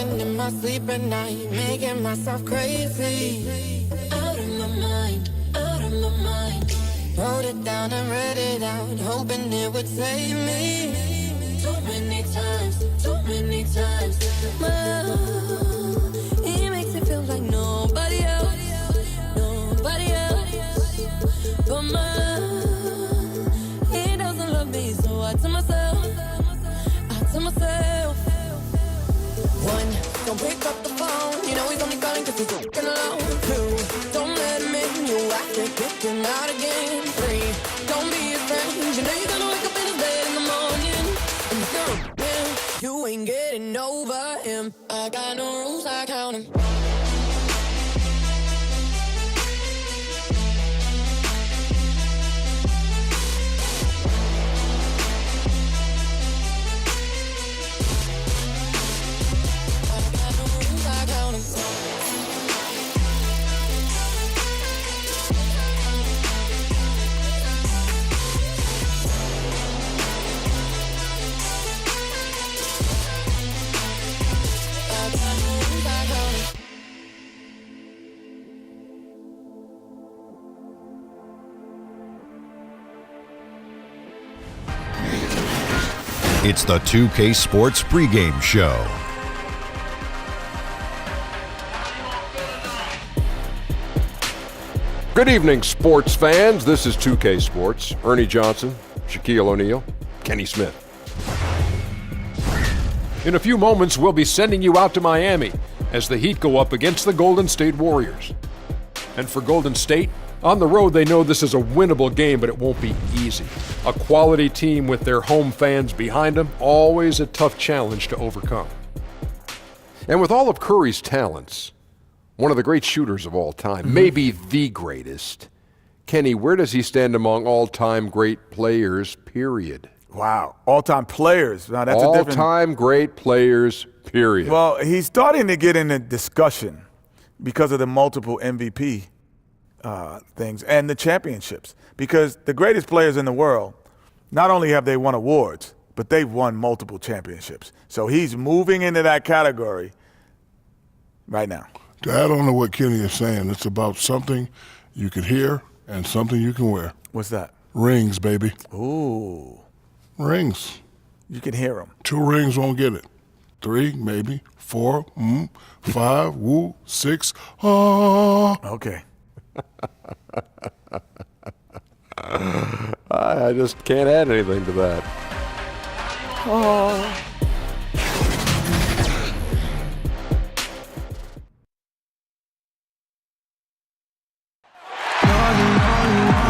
Talking in my sleep at night, making myself crazy. Out of my mind, out of my mind. Wrote it down and read it out, hoping it would save me. Too many times, too many times. Well, he makes it feel like nobody else, nobody else. But he doesn't love me, so I tell myself, one, don't pick up the phone, you know he's only calling cause he's walking alone. Two, don't let him in, you have to kick him out again. Three, don't be his friend, you know you're gonna wake up in his bed in the morning. And if you're him, you ain't getting over him. I got no rules, I count him. It's the 2K Sports pregame show. Good evening, sports fans. This is 2K Sports. Ernie Johnson, Shaquille O'Neal, Kenny Smith. In a few moments, we'll be sending you out to Miami as the Heat go up against the Golden State Warriors. And for Golden State, on the road, they know this is a winnable game, but it won't be easy. A quality team with their home fans behind them, always a tough challenge to overcome. And with all of Curry's talents, one of the great shooters of all time, maybe the greatest, Kenny, where does he stand among all-time great players, period? Wow, all-time players. Now that's all-time great players, period. Well, he's starting to get in the discussion because of the multiple MVP things and the championships. Because the greatest players in the world, not only have they won awards, but they've won multiple championships. So he's moving into that category right now. To add on to what Kenny is saying, it's about something you can hear and something you can wear. What's that? Rings, baby. Ooh. Rings. You can hear them. 2 rings won't get it. 3, maybe. 4, 5, woo, 6, Okay. I just can't add anything to that.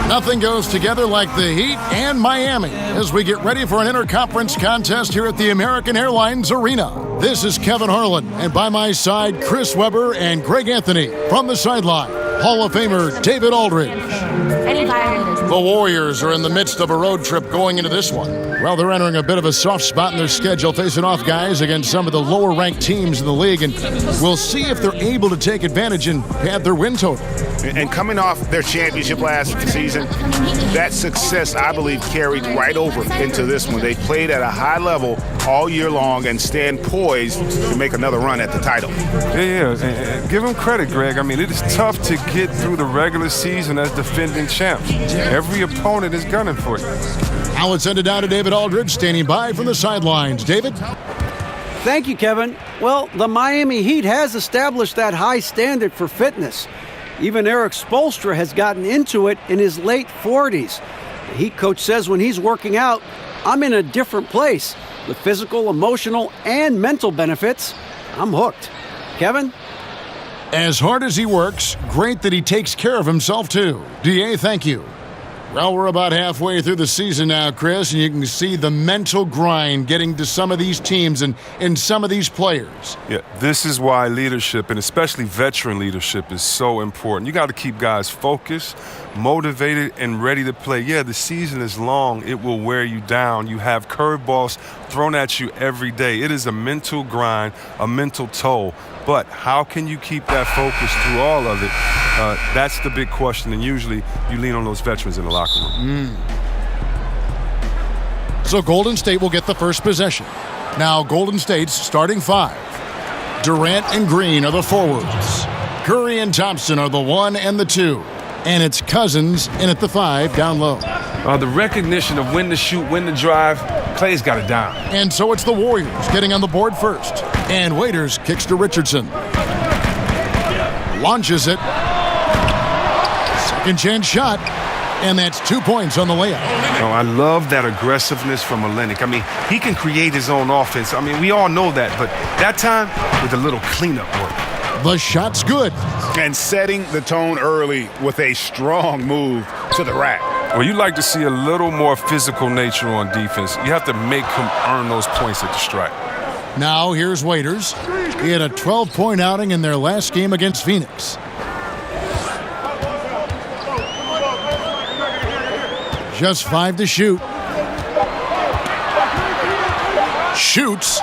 Nothing goes together like the Heat and Miami as we get ready for an interconference contest here at the American Airlines Arena. This is Kevin Harlan, and by my side, Chris Webber and Greg Anthony. From the sideline, Hall of Famer David Aldridge. The Warriors are in the midst of a road trip going into this one. Well, they're entering a bit of a soft spot in their schedule, facing off guys against some of the lower-ranked teams in the league, and we'll see if they're able to take advantage and pad their win total. And coming off their championship last season, that success, I believe, carried right over into this one. They played at a high level all year long and stand poised to make another run at the title. Yeah. And give them credit, Greg. I mean, it is tough to get through the regular season as defending champs. Every opponent is gunning for you. Now let's send it down to David Aldridge, standing by from the sidelines. David? Thank you, Kevin. Well, the Miami Heat has established that high standard for fitness. Even Eric Spoelstra has gotten into it in his late 40s. The Heat coach says when he's working out, I'm in a different place. With physical, emotional, and mental benefits, I'm hooked. Kevin? As hard as he works, great that he takes care of himself, too. DA, thank you. Well, we're about halfway through the season now, Chris, and you can see the mental grind getting to some of these teams and some of these players. Yeah, this is why leadership, and especially veteran leadership, is so important. You got to keep guys focused, motivated, and ready to play. Yeah, the season is long. It will wear you down. You have curveballs thrown at you every day. It is a mental grind, a mental toll. But how can you keep that focus through all of it? That's the big question, and usually you lean on those veterans in the locker room. So Golden State will get the first possession. Now Golden State's starting 5. Durant and Green are the forwards. Curry and Thompson are the 1 and the 2. And it's Cousins in at the 5 down low. The recognition of when to shoot, when to drive, Clay's got it down. And so it's the Warriors getting on the board first. And Waiters kicks to Richardson. Launches it. Second chance shot. And that's 2 points on the layup. I love that aggressiveness from Olenek. I mean, he can create his own offense. I mean, we all know that. But that time, with a little cleanup work. The shot's good. And setting the tone early with a strong move to the rack. Well, you like to see a little more physical nature on defense. You have to make him earn those points at the stripe. Now here's Waiters. He had a 12-point outing in their last game against Phoenix. Just 5 to shoot. Shoots.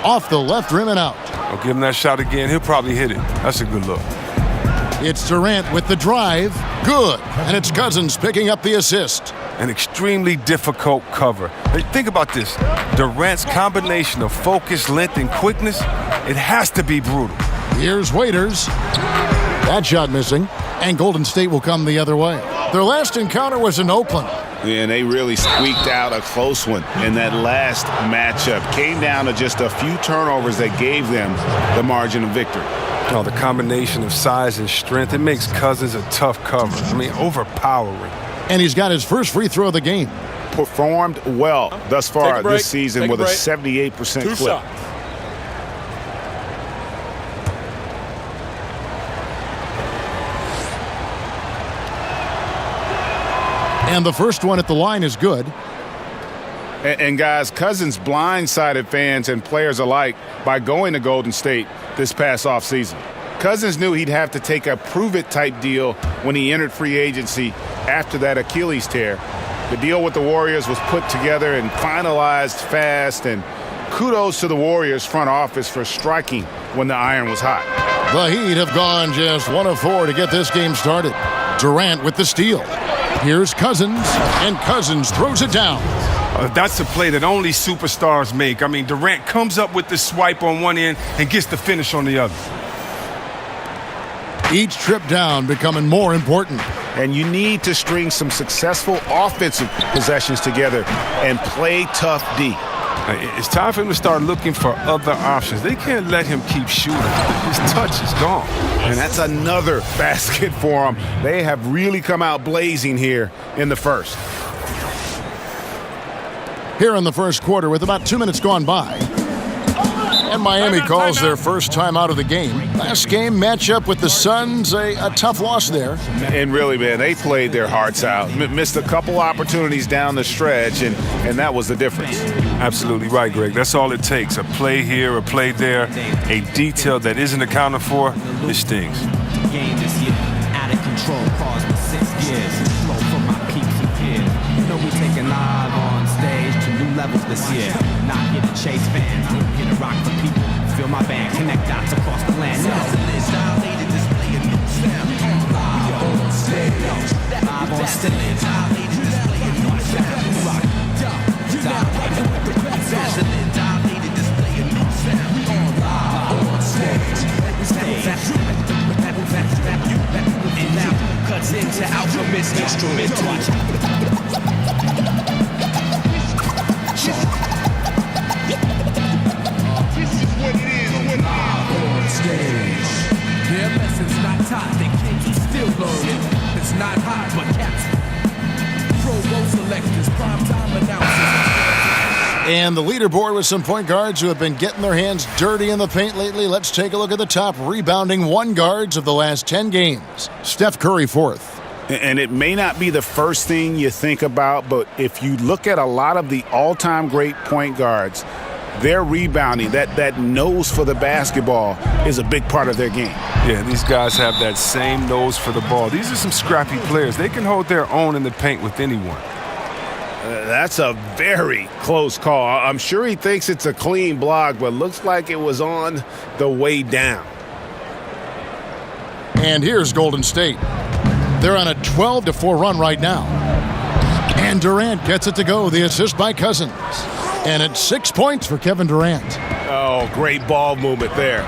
Off the left rim and out. I'll give him that shot again. He'll probably hit it. That's a good look. It's Durant with the drive. Good. And it's Cousins picking up the assist. An extremely difficult cover. Hey, think about this. Durant's combination of focus, length, and quickness, it has to be brutal. Here's Waiters. That shot missing. And Golden State will come the other way. Their last encounter was in Oakland. And they really squeaked out a close one in that last matchup. Came down to just a few turnovers that gave them the margin of victory. The combination of size and strength, it makes Cousins a tough cover. I mean, overpowering. And he's got his first free throw of the game. Performed well thus far this season with a 78% clip. And the first one at the line is good. And guys, Cousins blindsided fans and players alike by going to Golden State this past offseason. Cousins knew he'd have to take a prove-it type deal when he entered free agency after that Achilles tear. The deal with the Warriors was put together and finalized fast, and kudos to the Warriors front office for striking when the iron was hot. The Heat have gone just 1 of 4 to get this game started. Durant with the steal. Here's Cousins, and Cousins throws it down. That's a play that only superstars make. I mean, Durant comes up with the swipe on one end and gets the finish on the other. Each trip down becoming more important. And you need to string some successful offensive possessions together and play tough D. It's time for him to start looking for other options. They can't let him keep shooting. His touch is gone. And that's another basket for them. They have really come out blazing here in the first. Here in the first quarter with about 2 minutes gone by. And Miami calls their first time out of the game. Last game matchup with the Suns, a tough loss there. And really, man, they played their hearts out. Missed a couple opportunities down the stretch, and that was the difference. Absolutely right, Greg. That's all it takes. A play here, a play there, a detail that isn't accounted for, it stings. Game this year, out of control, caused me 6 years. Flow for my peeps and peers. You know we taking live on stage to new levels this year. Not here to chase fans, I'm here to rock for people. Feel my band, connect dots across the land. Dilated display a new sound. Live on stage. Live on stage. Dilated display a new sound. Rock. Dilated display a new sound. Live on stage. And now cuts into alchemist instrumental. This is what it is when live on stage. Their lessons not taught, they kids are still learning. It's not hot, but caps. Pro Bowl selectors, primetime announcers. And the leaderboard with some point guards who have been getting their hands dirty in the paint lately. Let's take a look at the top rebounding one guards of the last 10 games. Steph Curry, 4th. And it may not be the first thing you think about, but if you look at a lot of the all-time great point guards, their rebounding, that nose for the basketball is a big part of their game. Yeah, these guys have that same nose for the ball. These are some scrappy players. They can hold their own in the paint with anyone. That's a very close call. I'm sure he thinks it's a clean block, but looks like it was on the way down. And here's Golden State. They're on a 12-4 run right now. And Durant gets it to go. The assist by Cousins. And it's 6 points for Kevin Durant. Oh, great ball movement there.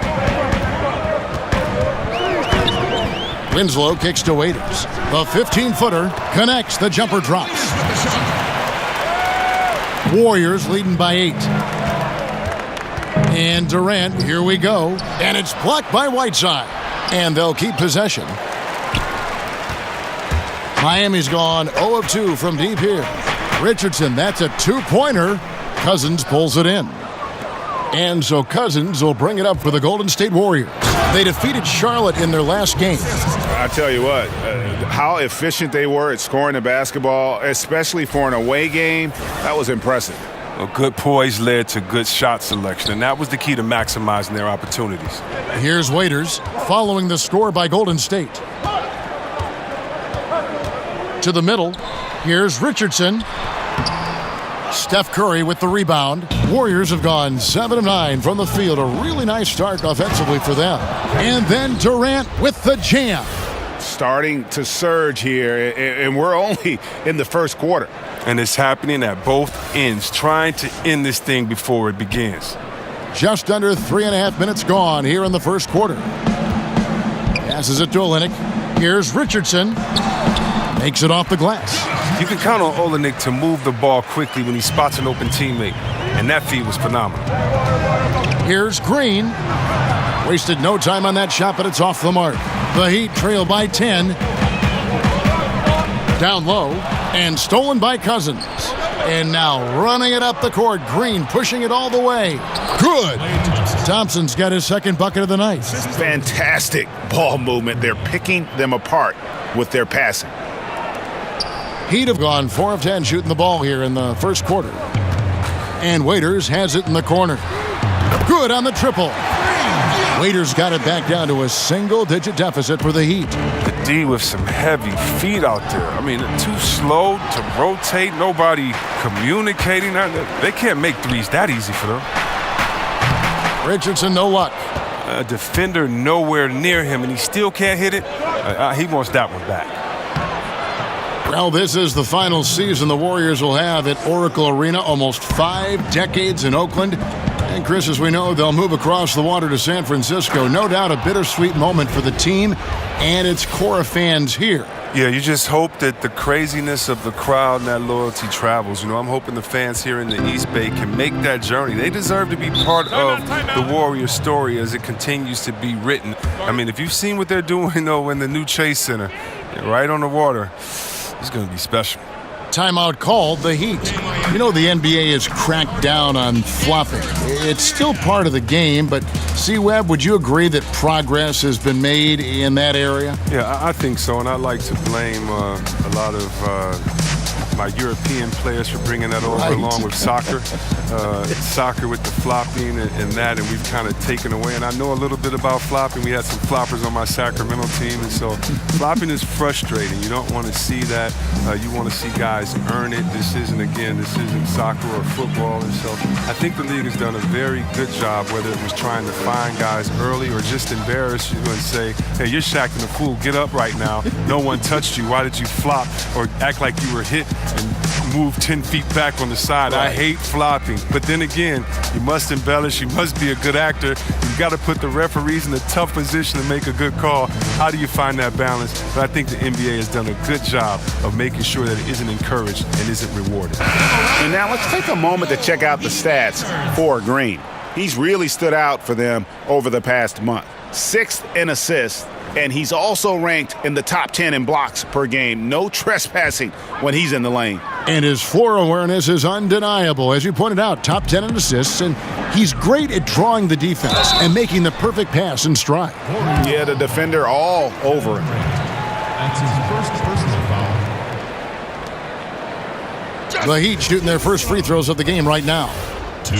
Winslow kicks to Waiters. The 15-footer connects. The jumper drops. Warriors leading by 8. And Durant, here we go. And it's blocked by Whiteside. And they'll keep possession. Miami's gone 0 of 2 from deep here. Richardson, that's a 2-pointer. Cousins pulls it in. And so Cousins will bring it up for the Golden State Warriors. They defeated Charlotte in their last game. I tell you what, how efficient they were at scoring the basketball, especially for an away game, that was impressive. Well, good poise led to good shot selection, and that was the key to maximizing their opportunities. Here's Waiters following the score by Golden State. To the middle, here's Richardson. Steph Curry with the rebound. Warriors have gone 7 of 9 from the field. A really nice start offensively for them. And then Durant with the jam. Starting to surge here, and we're only in the first quarter. And it's happening at both ends, trying to end this thing before it begins. Just under 3.5 minutes gone here in the first quarter. Passes it to Olynyk. Here's Richardson. Makes it off the glass. You can count on Olynyk to move the ball quickly when he spots an open teammate, and that feed was phenomenal. Here's Green. Wasted no time on that shot, but it's off the mark. The Heat trail by 10. Down low, and stolen by Cousins. And now running it up the court. Green pushing it all the way. Good. Thompson's got his second bucket of the night. Fantastic ball movement. They're picking them apart with their passing. Heat have gone 4 of 10 shooting the ball here in the first quarter. And Waiters has it in the corner. Good on the triple. Waiters got it back down to a single-digit deficit for the Heat. The D with some heavy feet out there. I mean, too slow to rotate. Nobody communicating. They can't make threes that easy for them. Richardson, no luck. A defender nowhere near him, and he still can't hit it. He wants that one back. Well, this is the final season the Warriors will have at Oracle Arena. Almost 5 decades in Oakland. And Chris, as we know, they'll move across the water to San Francisco. No doubt a bittersweet moment for the team and its core of fans here. Yeah, you just hope that the craziness of the crowd and that loyalty travels. You know, I'm hoping the fans here in the East Bay can make that journey. They deserve to be part of the Warriors story as it continues to be written. I mean, if you've seen what they're doing, though, in the new Chase Center, right on the water, it's going to be special. Timeout called. The Heat. You know, the NBA has cracked down on flopping. It's still part of the game, but C-Webb, would you agree that progress has been made in that area? Yeah, I think so, and I'd like to blame a lot of my European players for bringing that over along with soccer. Soccer with the flopping and that, and we've kind of taken away. And I know a little bit about flopping. We had some floppers on my Sacramento team, and so flopping is frustrating. You don't want to see that. You want to see guys earn it. This isn't soccer or football. And so I think the league has done a very good job, whether it was trying to find guys early or just embarrass you and say, hey, you're shacking a fool. Get up right now. No one touched you. Why did you flop or act like you were hit and move 10 feet back on the side? I hate flopping. But then again, you must embellish. You must be a good actor. You've got to put the referees in a tough position to make a good call. How do you find that balance? But I think the NBA has done a good job of making sure that it isn't encouraged and isn't rewarded. And now let's take a moment to check out the stats for Green. He's really stood out for them over the past month. 6th in assists, and he's also ranked in the top 10 in blocks per game. No trespassing when he's in the lane. And his floor awareness is undeniable. As you pointed out, top 10 in assists, and he's great at drawing the defense and making the perfect pass in stride. Yeah, the defender all over him. That's his first personal foul. The Heat shooting their first free throws of the game right now. 2.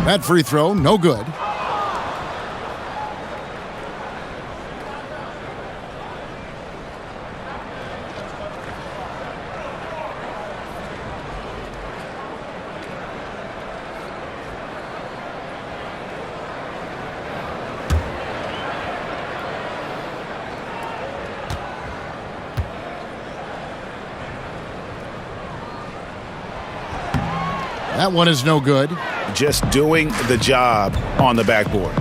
That free throw, no good. That one is no good. Just doing the job on the backboard.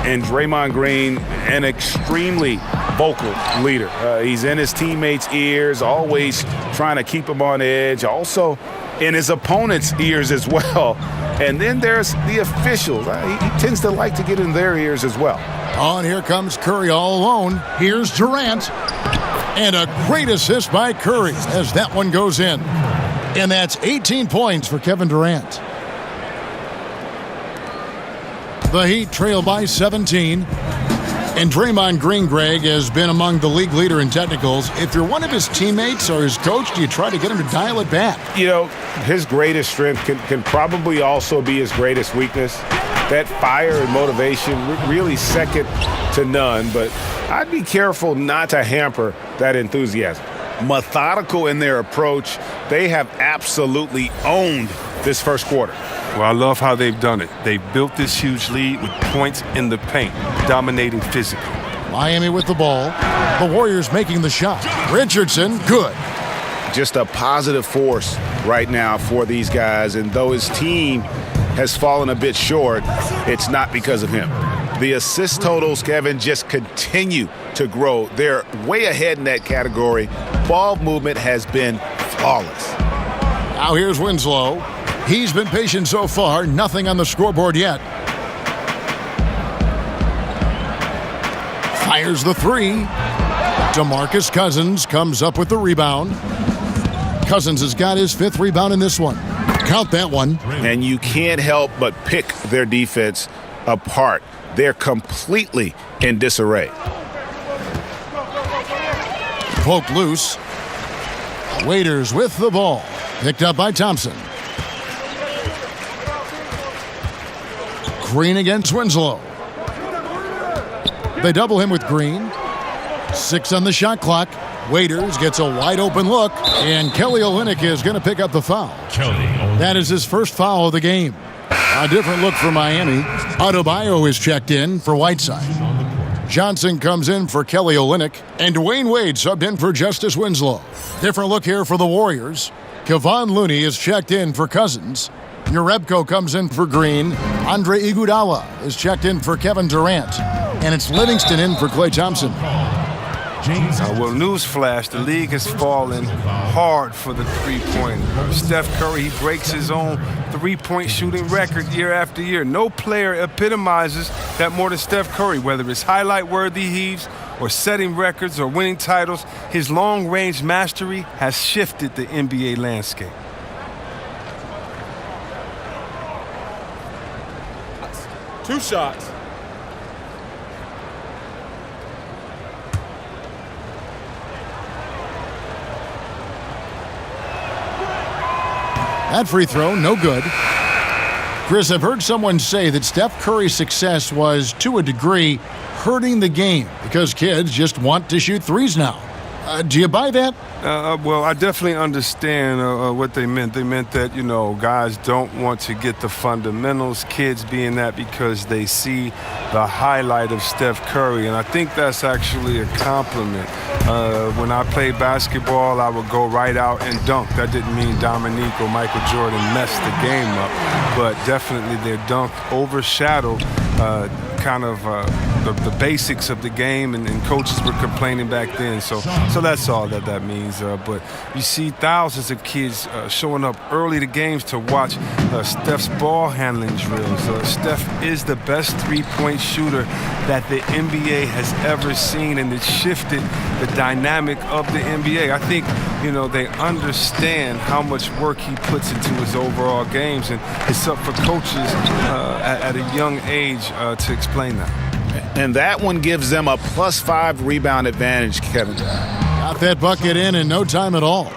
And Draymond Green, an extremely vocal leader. He's in his teammates' ears, always trying to keep them on edge. Also in his opponent's ears as well. And then there's the officials. He tends to like to get in their ears as well. Oh, and here comes Curry all alone. Here's Durant. And a great assist by Curry as that one goes in. And that's 18 points for Kevin Durant. The Heat trail by 17. And Draymond Green, Greg, has been among the league leader in technicals. If you're one of his teammates or his coach, do you try to get him to dial it back? You know, his greatest strength can probably also be his greatest weakness. That fire and motivation, really second to none. But I'd be careful not to hamper that enthusiasm. Methodical in their approach. They have absolutely owned this first quarter. Well, I love how they've done it. They built this huge lead with points in the paint, dominating physically. Miami with the ball. The Warriors making the shot. Richardson, good. Just a positive force right now for these guys. And though his team has fallen a bit short, it's not because of him. The assist totals, Kevin, just continue to grow. They're way ahead in that category. Ball movement has been flawless. Now here's Winslow. He's been patient so far. Nothing on the scoreboard yet. Fires the three. DeMarcus Cousins comes up with the rebound. Cousins has got his 5th rebound in this one. Count that one. And you can't help but pick their defense apart. They're completely in disarray. Poked loose. Waiters with the ball. Picked up by Thompson. Green against Winslow. They double him with Green. 6 on the shot clock. Waiters gets a wide open look. And Kelly Olynyk is going to pick up the foul. That is his first foul of the game. A different look for Miami. Adebayo is checked in for Whiteside. Johnson comes in for Kelly Olynyk. And Dwayne Wade subbed in for Justice Winslow. Different look here for the Warriors. Kevon Looney is checked in for Cousins. Jerebko comes in for Green. Andre Iguodala is checked in for Kevin Durant. And it's Livingston in for Klay Thompson. Well, newsflash, the league has fallen hard for the three-pointer. Steph Curry, he breaks his own three-point shooting record year after year. No player epitomizes that more than Steph Curry, whether it's highlight-worthy heaves or setting records or winning titles. His long-range mastery has shifted the NBA landscape. Two shots. That free throw, no good. Chris, I've heard someone say that Steph Curry's success was, to a degree, hurting the game because kids just want to shoot threes now. Do you buy that? Well, I definitely understand what they meant. They meant that, guys don't want to get the fundamentals, kids being that because they see the highlight of Steph Curry. And I think that's actually a compliment. When I played basketball, I would go right out and dunk. That didn't mean Dominique or Michael Jordan messed the game up, but definitely their dunk overshadowed the basics of the game, and coaches were complaining back then. So that's all that means. But you see thousands of kids showing up early to games to watch Steph's ball handling drills. Steph is the best three-point shooter that the NBA has ever seen, and it shifted the dynamic of the NBA. I think, they understand how much work he puts into his overall games, and it's up for coaches at a young age to explain that. And that one gives them a +5 rebound advantage, Kevin. Got that bucket in no time at all.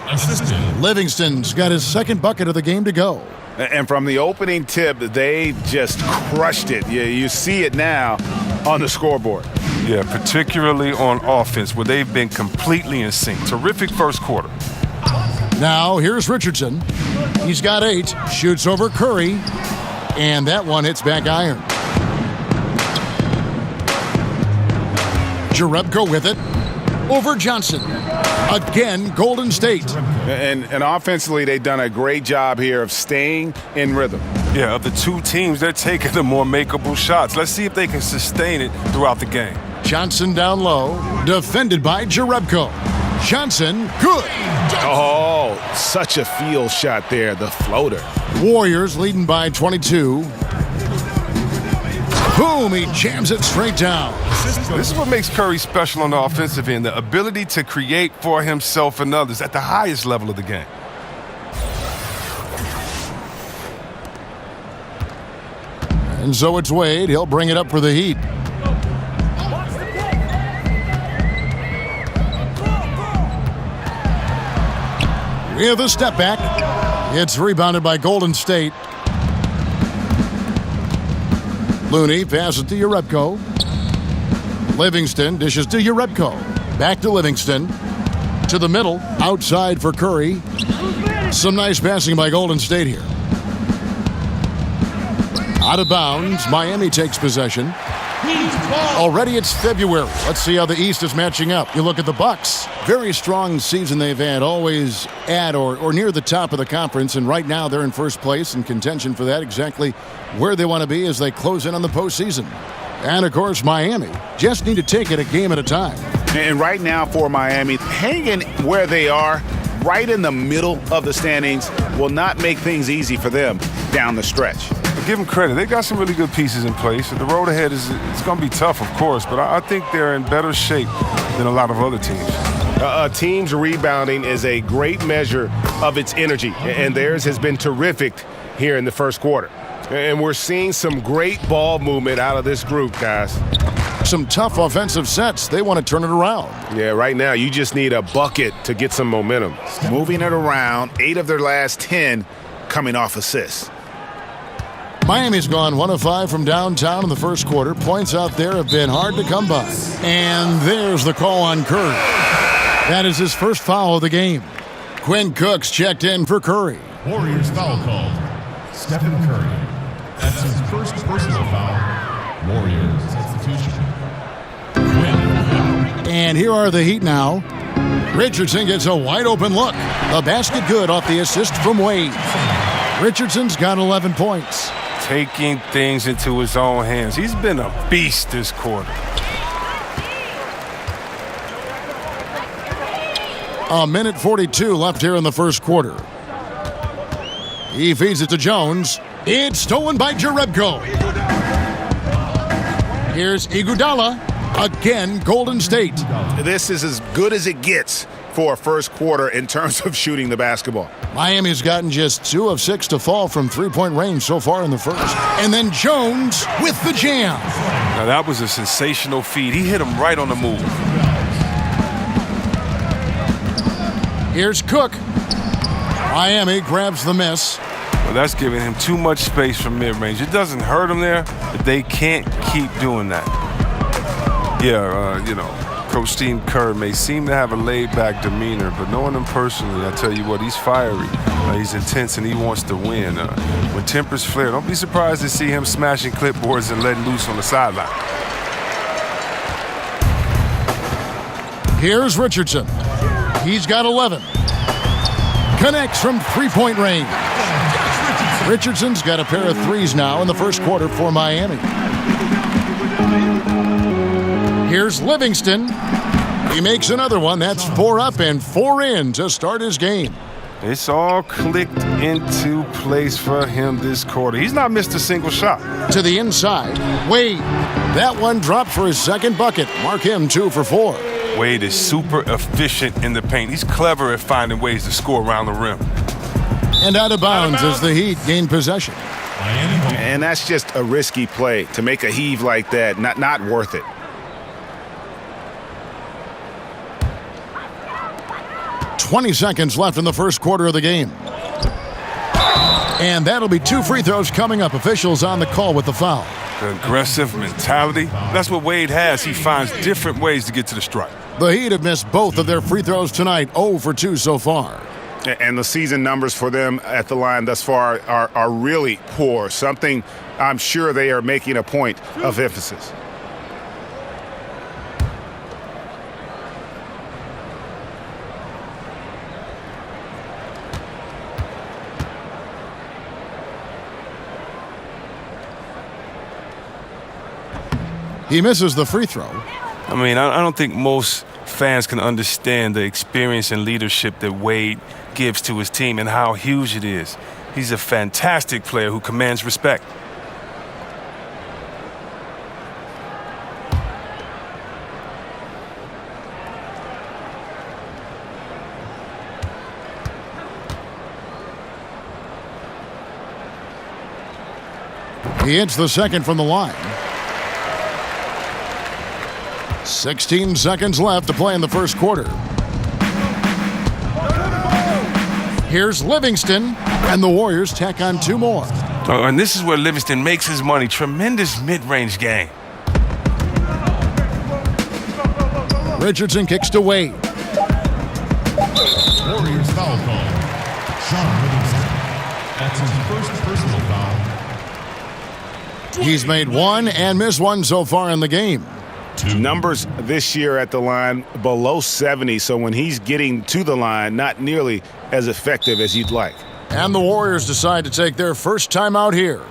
Livingston's got his second bucket of the game to go. And from the opening tip, they just crushed it. You see it now on the scoreboard. Yeah, particularly on offense, where they've been completely in sync. Terrific first quarter. Now, here's Richardson. He's got 8, shoots over Curry, and that one hits back iron. Jerebko with it. Over Johnson. Again, Golden State. And offensively, they've done a great job here of staying in rhythm. Yeah, of the two teams, they're taking the more makeable shots. Let's see if they can sustain it throughout the game. Johnson down low, defended by Jerebko. Johnson, good. Oh, such a field shot there, the floater. Warriors leading by 22. Boom, he jams it straight down. This is what makes Curry special on the offensive end, the ability to create for himself and others at the highest level of the game. And so it's Wade. He'll bring it up for the Heat. With a step back. It's rebounded by Golden State. Looney passes to Jerebko. Livingston dishes to Jerebko. Back to Livingston. To the middle. Outside for Curry. Some nice passing by Golden State here. Out of bounds. Miami takes possession. Already it's February. Let's see how the East is matching up. You look at the Bucks. Very strong season they've had. Always at or near the top of the conference. And right now they're in first place in contention for that. Exactly where they want to be as they close in on the postseason. And, of course, Miami just need to take it a game at a time. And right now for Miami, hanging where they are, right in the middle of the standings, will not make things easy for them down the stretch. But give them credit. They got some really good pieces in place. The road ahead it's going to be tough, of course, but I think they're in better shape than a lot of other teams. A team's rebounding is a great measure of its energy, and theirs has been terrific here in the first quarter. And we're seeing some great ball movement out of this group, guys. Some tough offensive sets. They want to turn it around. Yeah, right now you just need a bucket to get some momentum. Moving it around, 8 of their last 10 coming off assists. Miami's gone 1 of 5 from downtown in the first quarter. Points out there have been hard to come by. And there's the call on Curry. That is his first foul of the game. Quinn Cook's checked in for Curry. Warriors foul called. Stephen Curry. That's his first personal foul. Warriors substitution. And here are the Heat now. Richardson gets a wide open look. The basket good off the assist from Wade. Richardson's got 11 points. Taking things into his own hands. He's been a beast this quarter. A minute 42 left here in the first quarter. He feeds it to Jones. It's stolen by Jerebko. Here's Iguodala. Again, Golden State. This is as good as it gets for a first quarter in terms of shooting the basketball. Miami's gotten just 2 of 6 to fall from three-point range so far in the first. And then Jones with the jam. Now that was a sensational feed. He hit him right on the move. Here's Cook. Miami grabs the miss. Well, that's giving him too much space from mid-range. It doesn't hurt him there, but they can't keep doing that. Coach Steve Kerr may seem to have a laid-back demeanor, but knowing him personally, I tell you what, he's fiery. He's intense, and he wants to win. When tempers flare, don't be surprised to see him smashing clipboards and letting loose on the sideline. Here's Richardson. He's got 11. Connects from three-point range. Richardson's got a pair of threes now in the first quarter for Miami. Here's Livingston. He makes another one. That's 4 up and 4 in to start his game. It's all clicked into place for him this quarter. He's not missed a single shot. To the inside. Wade. That one dropped for his second bucket. Mark him 2 for 4. Wade is super efficient in the paint. He's clever at finding ways to score around the rim. And out of bounds as the Heat gain possession. And that's just a risky play. To make a heave like that, not worth it. And that'll be 2 free throws coming up. Officials on the call with the foul. The aggressive mentality, that's what Wade has. He finds different ways to get to the stripe. The Heat have missed both of their free throws tonight, 0 for 2 so far. And the season numbers for them at the line thus far are really poor, something I'm sure they are making a point of emphasis. He misses the free throw. I mean, I don't think most fans can understand the experience and leadership that Wade gives to his team and how huge it is. He's a fantastic player who commands respect. He hits the second from the line. 16 seconds left to play in the first quarter. Here's Livingston, and the Warriors tack on 2 more. Oh, and this is where Livingston makes his money. Tremendous mid-range game. Richardson kicks to Wade. Warriors foul call. Sean Livingston. That's his first personal foul. He's made 1 and missed 1 so far in the game. Numbers this year at the line below 70, so when he's getting to the line, not nearly as effective as you'd like. And the Warriors decide to take their first time out here.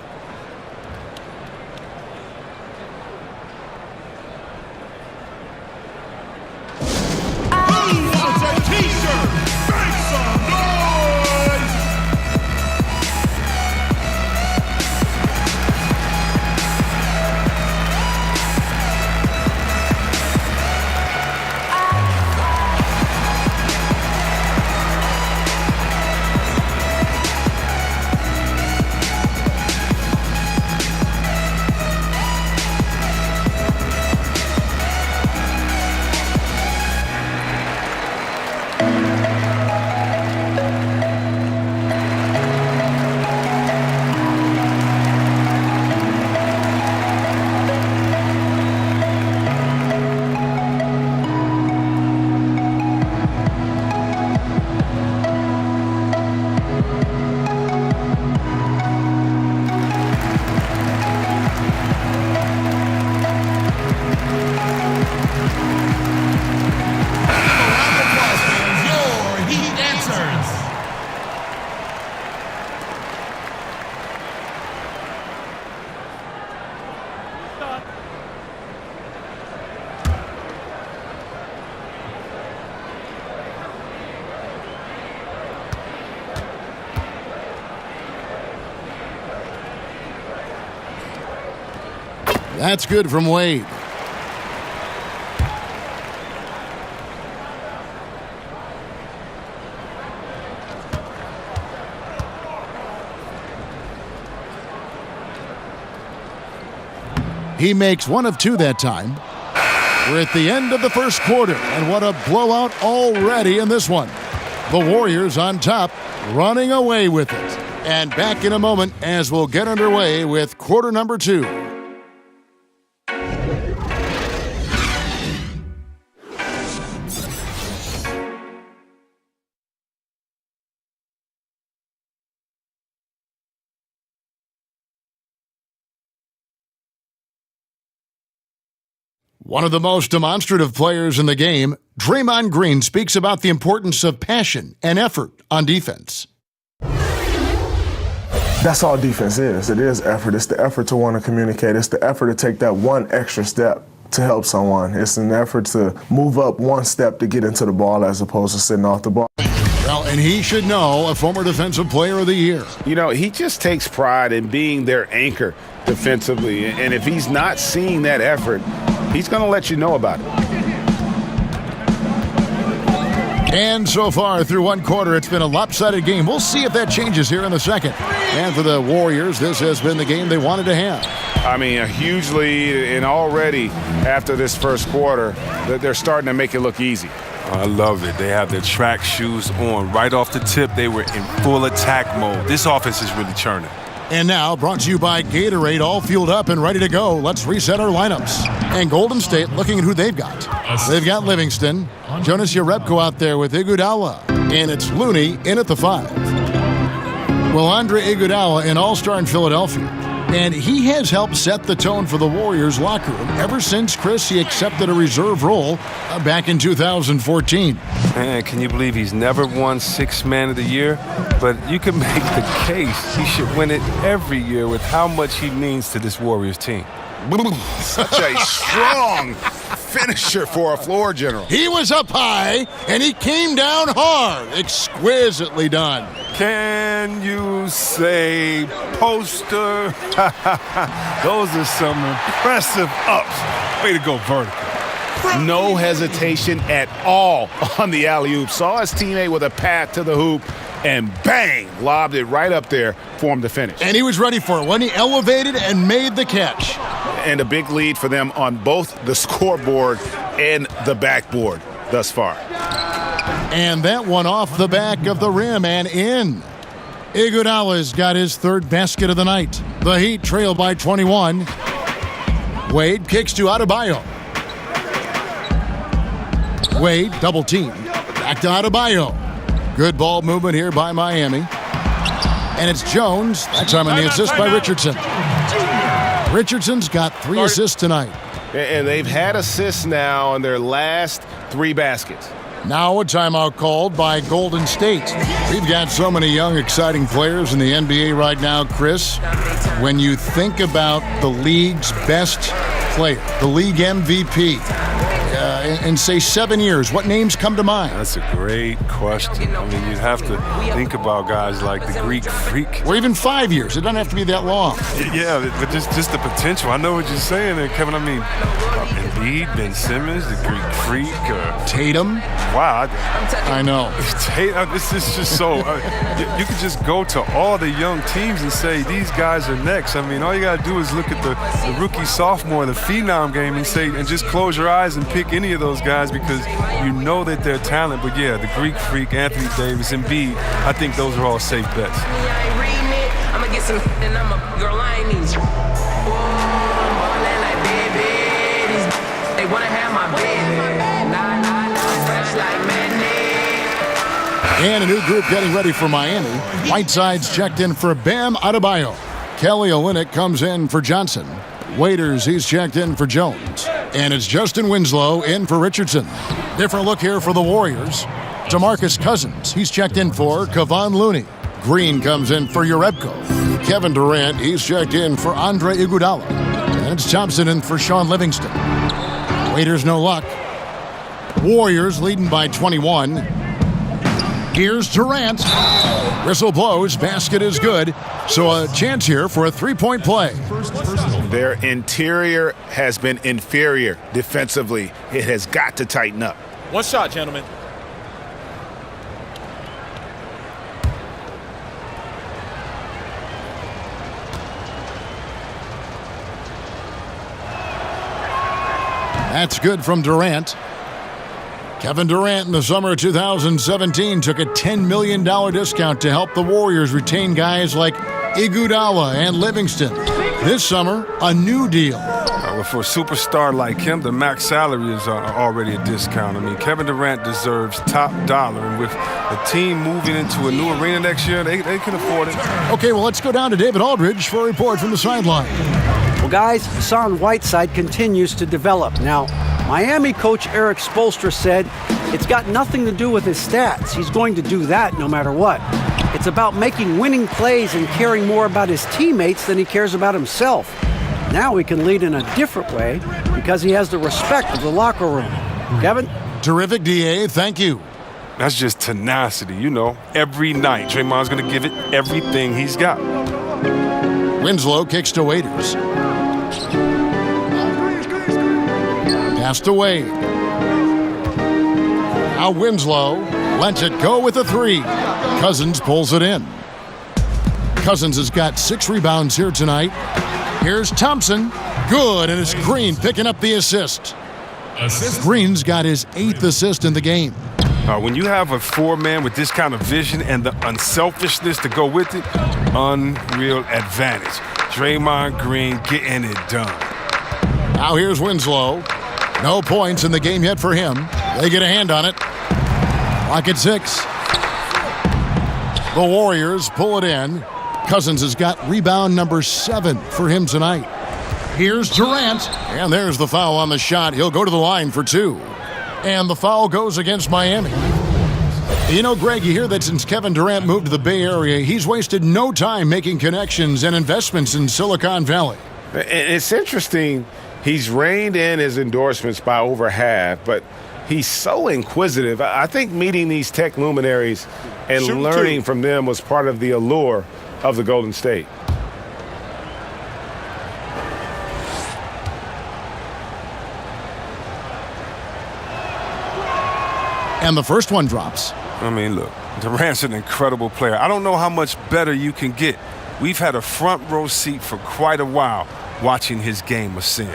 That's good from Wade. He makes 1 of 2 that time. We're at the end of the first quarter, and what a blowout already in this one. The Warriors on top, running away with it. And back in a moment as we'll get underway with quarter number 2. One of the most demonstrative players in the game, Draymond Green, speaks about the importance of passion and effort on defense. That's all defense is. It is effort. It's the effort to want to communicate. It's the effort to take that 1 extra step to help someone. It's an effort to move up 1 step to get into the ball as opposed to sitting off the ball. Well, and he should know, a former Defensive Player of the Year. You know, he just takes pride in being their anchor defensively. And if he's not seeing that effort, he's going to let you know about it. And so far through 1 quarter, it's been a lopsided game. We'll see if that changes here in the second. And for the Warriors, this has been the game they wanted to have. I mean, a huge lead, and already after this first quarter, they're starting to make it look easy. I love it. They have their track shoes on. Right off the tip, they were in full attack mode. This offense is really churning. And now, brought to you by Gatorade, all fueled up and ready to go. Let's reset our lineups. And Golden State looking at who they've got. They've got Livingston, Jonas Jerebko out there with Iguodala, and it's Looney in at the 5. Well, Andre Iguodala, an all-star in Philadelphia, and he has helped set the tone for the Warriors locker room ever since, Chris, he accepted a reserve role back in 2014. Man, can you believe he's never won Sixth Man of the Year? But you can make the case he should win it every year with how much he means to this Warriors team. Such a strong finisher for a floor general. He was up high, and he came down hard. Exquisitely done. Can you say poster? Those are some impressive ups. Way to go vertical. No hesitation at all on the alley-oop. Saw his teammate with a path to the hoop, and bang, lobbed it right up there for him to finish. And he was ready for it when he elevated and made the catch. And a big lead for them on both the scoreboard and the backboard thus far. And that one off the back of the rim and in. Iguodala's got his third basket of the night. The Heat trail by 21. Wade kicks to Adebayo. Wade double team. Back to Adebayo. Good ball movement here by Miami. And it's Jones. That time on the assist by Richardson. Richardson's got 3 assists tonight. And they've had assists now in their last 3 baskets. Now a timeout called by Golden State. We've got so many young, exciting players in the NBA right now, Chris. When you think about the league's best player, the league MVP, in, say, 7 years, what names come to mind? That's a great question. I mean, you'd have to think about guys like the Greek Freak. Or even 5 years. It doesn't have to be that long. Yeah, but just the potential. I know what you're saying there, Kevin. I mean, Embiid, Ben Simmons, the Greek Freak. Tatum. Wow. I know. This is just so... you could just go to all the young teams and say, these guys are next. I mean, all you got to do is look at the rookie, sophomore, the phenom game and just close your eyes and pick any of those guys because you know that they're talent. But yeah, the Greek Freak, Anthony Davis, Embiid, I think those are all safe bets. I'ma get some and I'ma girl lining. They wanna have my baby. Fresh like and a new group getting ready for Miami. Whiteside's checked in for Bam Adebayo. Kelly Olynyk comes in for Johnson. Waiters, he's checked in for Jones. And it's Justin Winslow in for Richardson. Different look here for the Warriors. DeMarcus Cousins, he's checked in for Kevon Looney. Green comes in for Jerebko. Kevin Durant, he's checked in for Andre Iguodala. And it's Thompson in for Sean Livingston. Waiters, no luck. Warriors leading by 21. Here's Durant. Whistle blows, basket is good. So a chance here for a three-point play. Their interior has been inferior defensively. It has got to tighten up. One shot, gentlemen. That's good from Durant. Kevin Durant in the summer of 2017 took a $10 million discount to help the Warriors retain guys like Iguodala and Livingston. This summer, a new deal. Well, for a superstar like him, the max salary is already a discount. I mean, Kevin Durant deserves top dollar. And with the team moving into a new arena next year, they can afford it. Okay, well, let's go down to David Aldridge for a report from the sideline. Well, guys, Hassan Whiteside continues to develop. Now, Miami coach Eric Spoelstra said it's got nothing to do with his stats. He's going to do that no matter what. It's about making winning plays and caring more about his teammates than he cares about himself. Now he can lead in a different way because he has the respect of the locker room. Kevin? Terrific, D.A. Thank you. That's just tenacity, you know. Every night, Draymond's going to give it everything he's got. Winslow kicks to Waiters. Pass to Wade. Now Winslow lets it go with a three. Cousins pulls it in. Cousins has got 6 rebounds here tonight. Here's Thompson. Good, and it's Green picking up the assist. Assist. Green's got his 8th assist in the game. When you have a four-man with this kind of vision and the unselfishness to go with it, unreal advantage. Draymond Green getting it done. Now here's Winslow. No points in the game yet for him. They get a hand on it. Clock at 6. The Warriors pull it in. Cousins has got rebound number 7 for him tonight. Here's Durant. And there's the foul on the shot. He'll go to the line for 2. And the foul goes against Miami. You know, Greg, you hear that since Kevin Durant moved to the Bay Area, he's wasted no time making connections and investments in Silicon Valley. It's interesting. He's reined in his endorsements by over half, but he's so inquisitive. I think meeting these tech luminaries and learning from them was part of the allure of the Golden State. And the first one drops. I mean, look, Durant's an incredible player. I don't know how much better you can get. We've had a front row seat for quite a while watching his game ascend.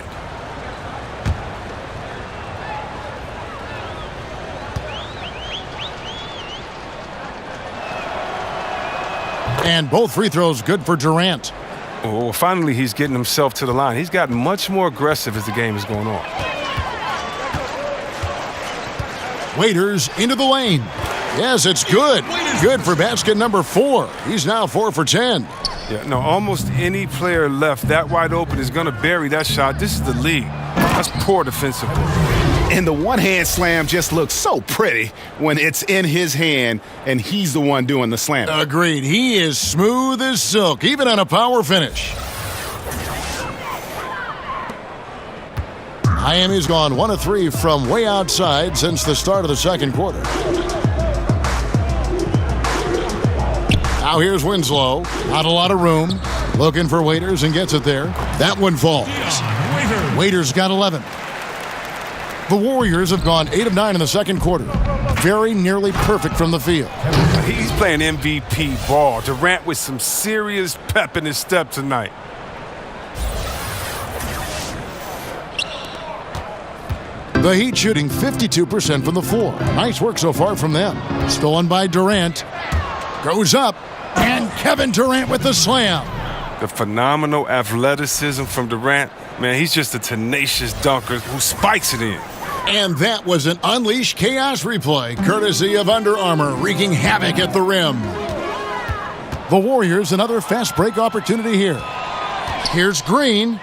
And both free throws good for Durant. Oh, finally he's getting himself to the line. He's gotten much more aggressive as the game is going on. Waiters into the lane. Yes, it's good. Good for basket number 4. He's now 4 for 10. Yeah, no, almost any player left that wide open is going to bury that shot. This is the league. That's poor defensive. And the one-hand slam just looks so pretty when it's in his hand and he's the one doing the slam. Agreed. He is smooth as silk, even on a power finish. Miami's gone 1 of 3 from way outside since the start of the second quarter. Now here's Winslow. Not a lot of room. Looking for Waiters and gets it there. That one falls. Waiters got 11. The Warriors have gone 8 of 9 in the second quarter. Very nearly perfect from the field. He's playing MVP ball. Durant with some serious pep in his step tonight. The Heat shooting 52% from the floor. Nice work so far from them. Stolen by Durant. Goes up. And Kevin Durant with the slam. The phenomenal athleticism from Durant. Man, he's just a tenacious dunker who spikes it in. And that was an Unleash Chaos replay, courtesy of Under Armour, wreaking havoc at the rim. The Warriors, another fast break opportunity here. Here's Green.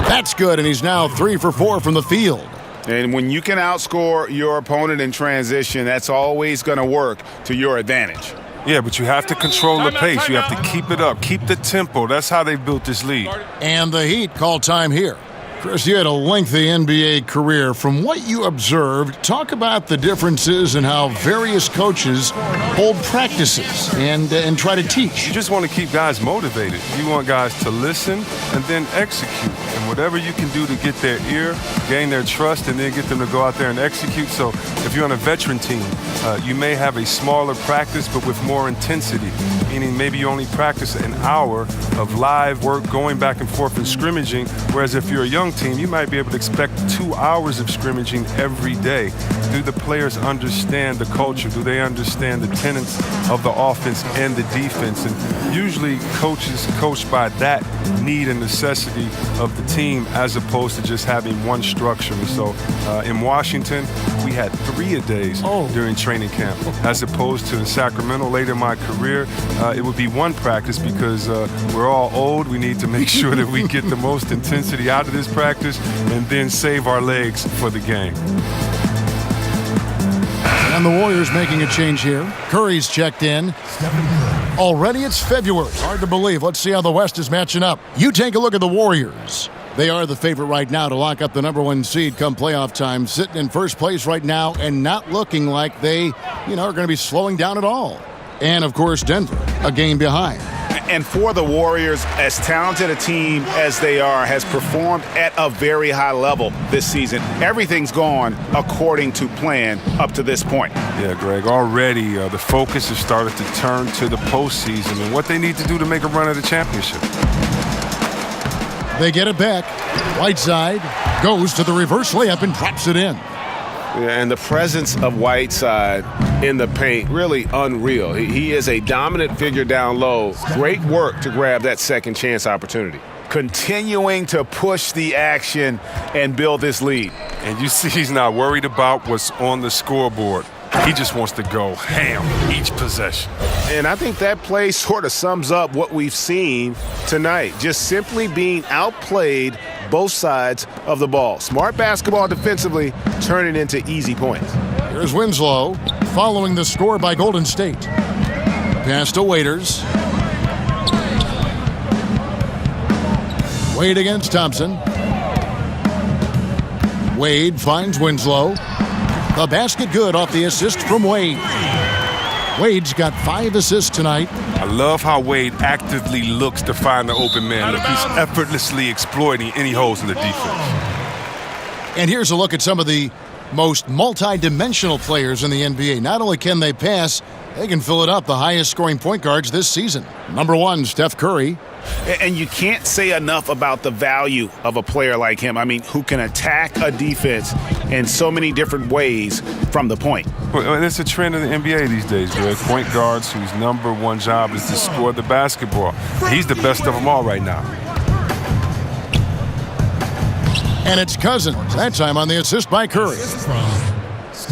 That's good, and he's now 3 for 4 from the field. And when you can outscore your opponent in transition, that's always going to work to your advantage. Yeah, but you have to control the pace. You have to keep it up, keep the tempo. That's how they built this league. And the Heat call time here. Chris, you had a lengthy NBA career. From what you observed, talk about the differences in how various coaches hold practices and try to teach. You just want to keep guys motivated. You want guys to listen and then execute. And whatever you can do to get their ear, gain their trust, and then get them to go out there and execute. So if you're on a veteran team, you may have a smaller practice but with more intensity, meaning maybe you only practice an hour of live work going back and forth and scrimmaging, whereas if you're a young team, you might be able to expect 2 hours of scrimmaging every day. Do the players understand the culture? Do they understand the tenets of the offense and the defense? And usually coaches coach by that need and necessity of the team as opposed to just having one structure. And so in Washington, we had 3-a-days during training camp, as opposed to in Sacramento later in my career, it would be one practice because we're all old. We need to make sure that we get the most intensity out of this practice and then save our legs for the game. And the Warriors making a change here. Curry's checked in. Already it's February. Hard to believe. Let's see how the West is matching up. You take a look at the Warriors. They are the favorite right now to lock up the number 1 seed come playoff time, sitting in first place right now and not looking like they, are going to be slowing down at all. And, of course, Denver, a game behind. And for the Warriors, as talented a team as they are, has performed at a very high level this season. Everything's gone according to plan up to this point. Yeah, Greg, already the focus has started to turn to the postseason and what they need to do to make a run at the championship. They get it back. Whiteside goes to the reverse layup and drops it in. Yeah, and the presence of Whiteside in the paint, really unreal. He is a dominant figure down low. Great work to grab that second chance opportunity. Continuing to push the action and build this lead. And you see he's not worried about what's on the scoreboard. He just wants to go ham each possession. And I think that play sort of sums up what we've seen tonight. Just simply being outplayed both sides of the ball. Smart basketball defensively, turning into easy points. Here's Winslow following the score by Golden State. Pass to Waiters. Wade against Thompson. Wade finds Winslow. The basket good off the assist from Wade. Wade's got 5 assists tonight. I love how Wade actively looks to find the open man. Look, he's effortlessly exploiting any holes in the defense. And here's a look at some of the most multi-dimensional players in the NBA. Not only can they pass, they can fill it up. The highest scoring point guards this season. Number 1, Steph Curry. And you can't say enough about the value of a player like him. I mean, who can attack a defense in so many different ways from the point. Well, and it's a trend in the NBA these days, Greg. Point guards whose number 1 job is to score the basketball. He's the best of them all right now. And it's Cousins, that time on the assist by Curry.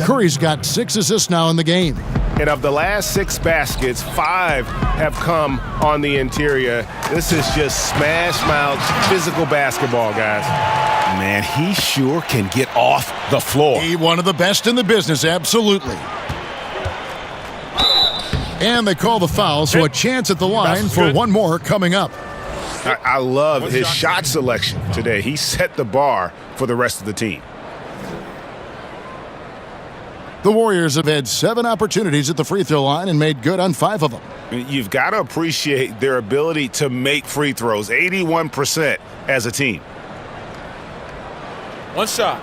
Curry's got 6 assists now in the game. And of the last 6 baskets, 5 have come on the interior. This is just smash mouth physical basketball, guys. Man, he sure can get off the floor. He's one of the best in the business, absolutely. And they call the foul, so a chance at the line for one more coming up. I love his shot selection today. He set the bar for the rest of the team. The Warriors have had 7 opportunities at the free throw line and made good on 5 of them. You've got to appreciate their ability to make free throws, 81% as a team. One shot.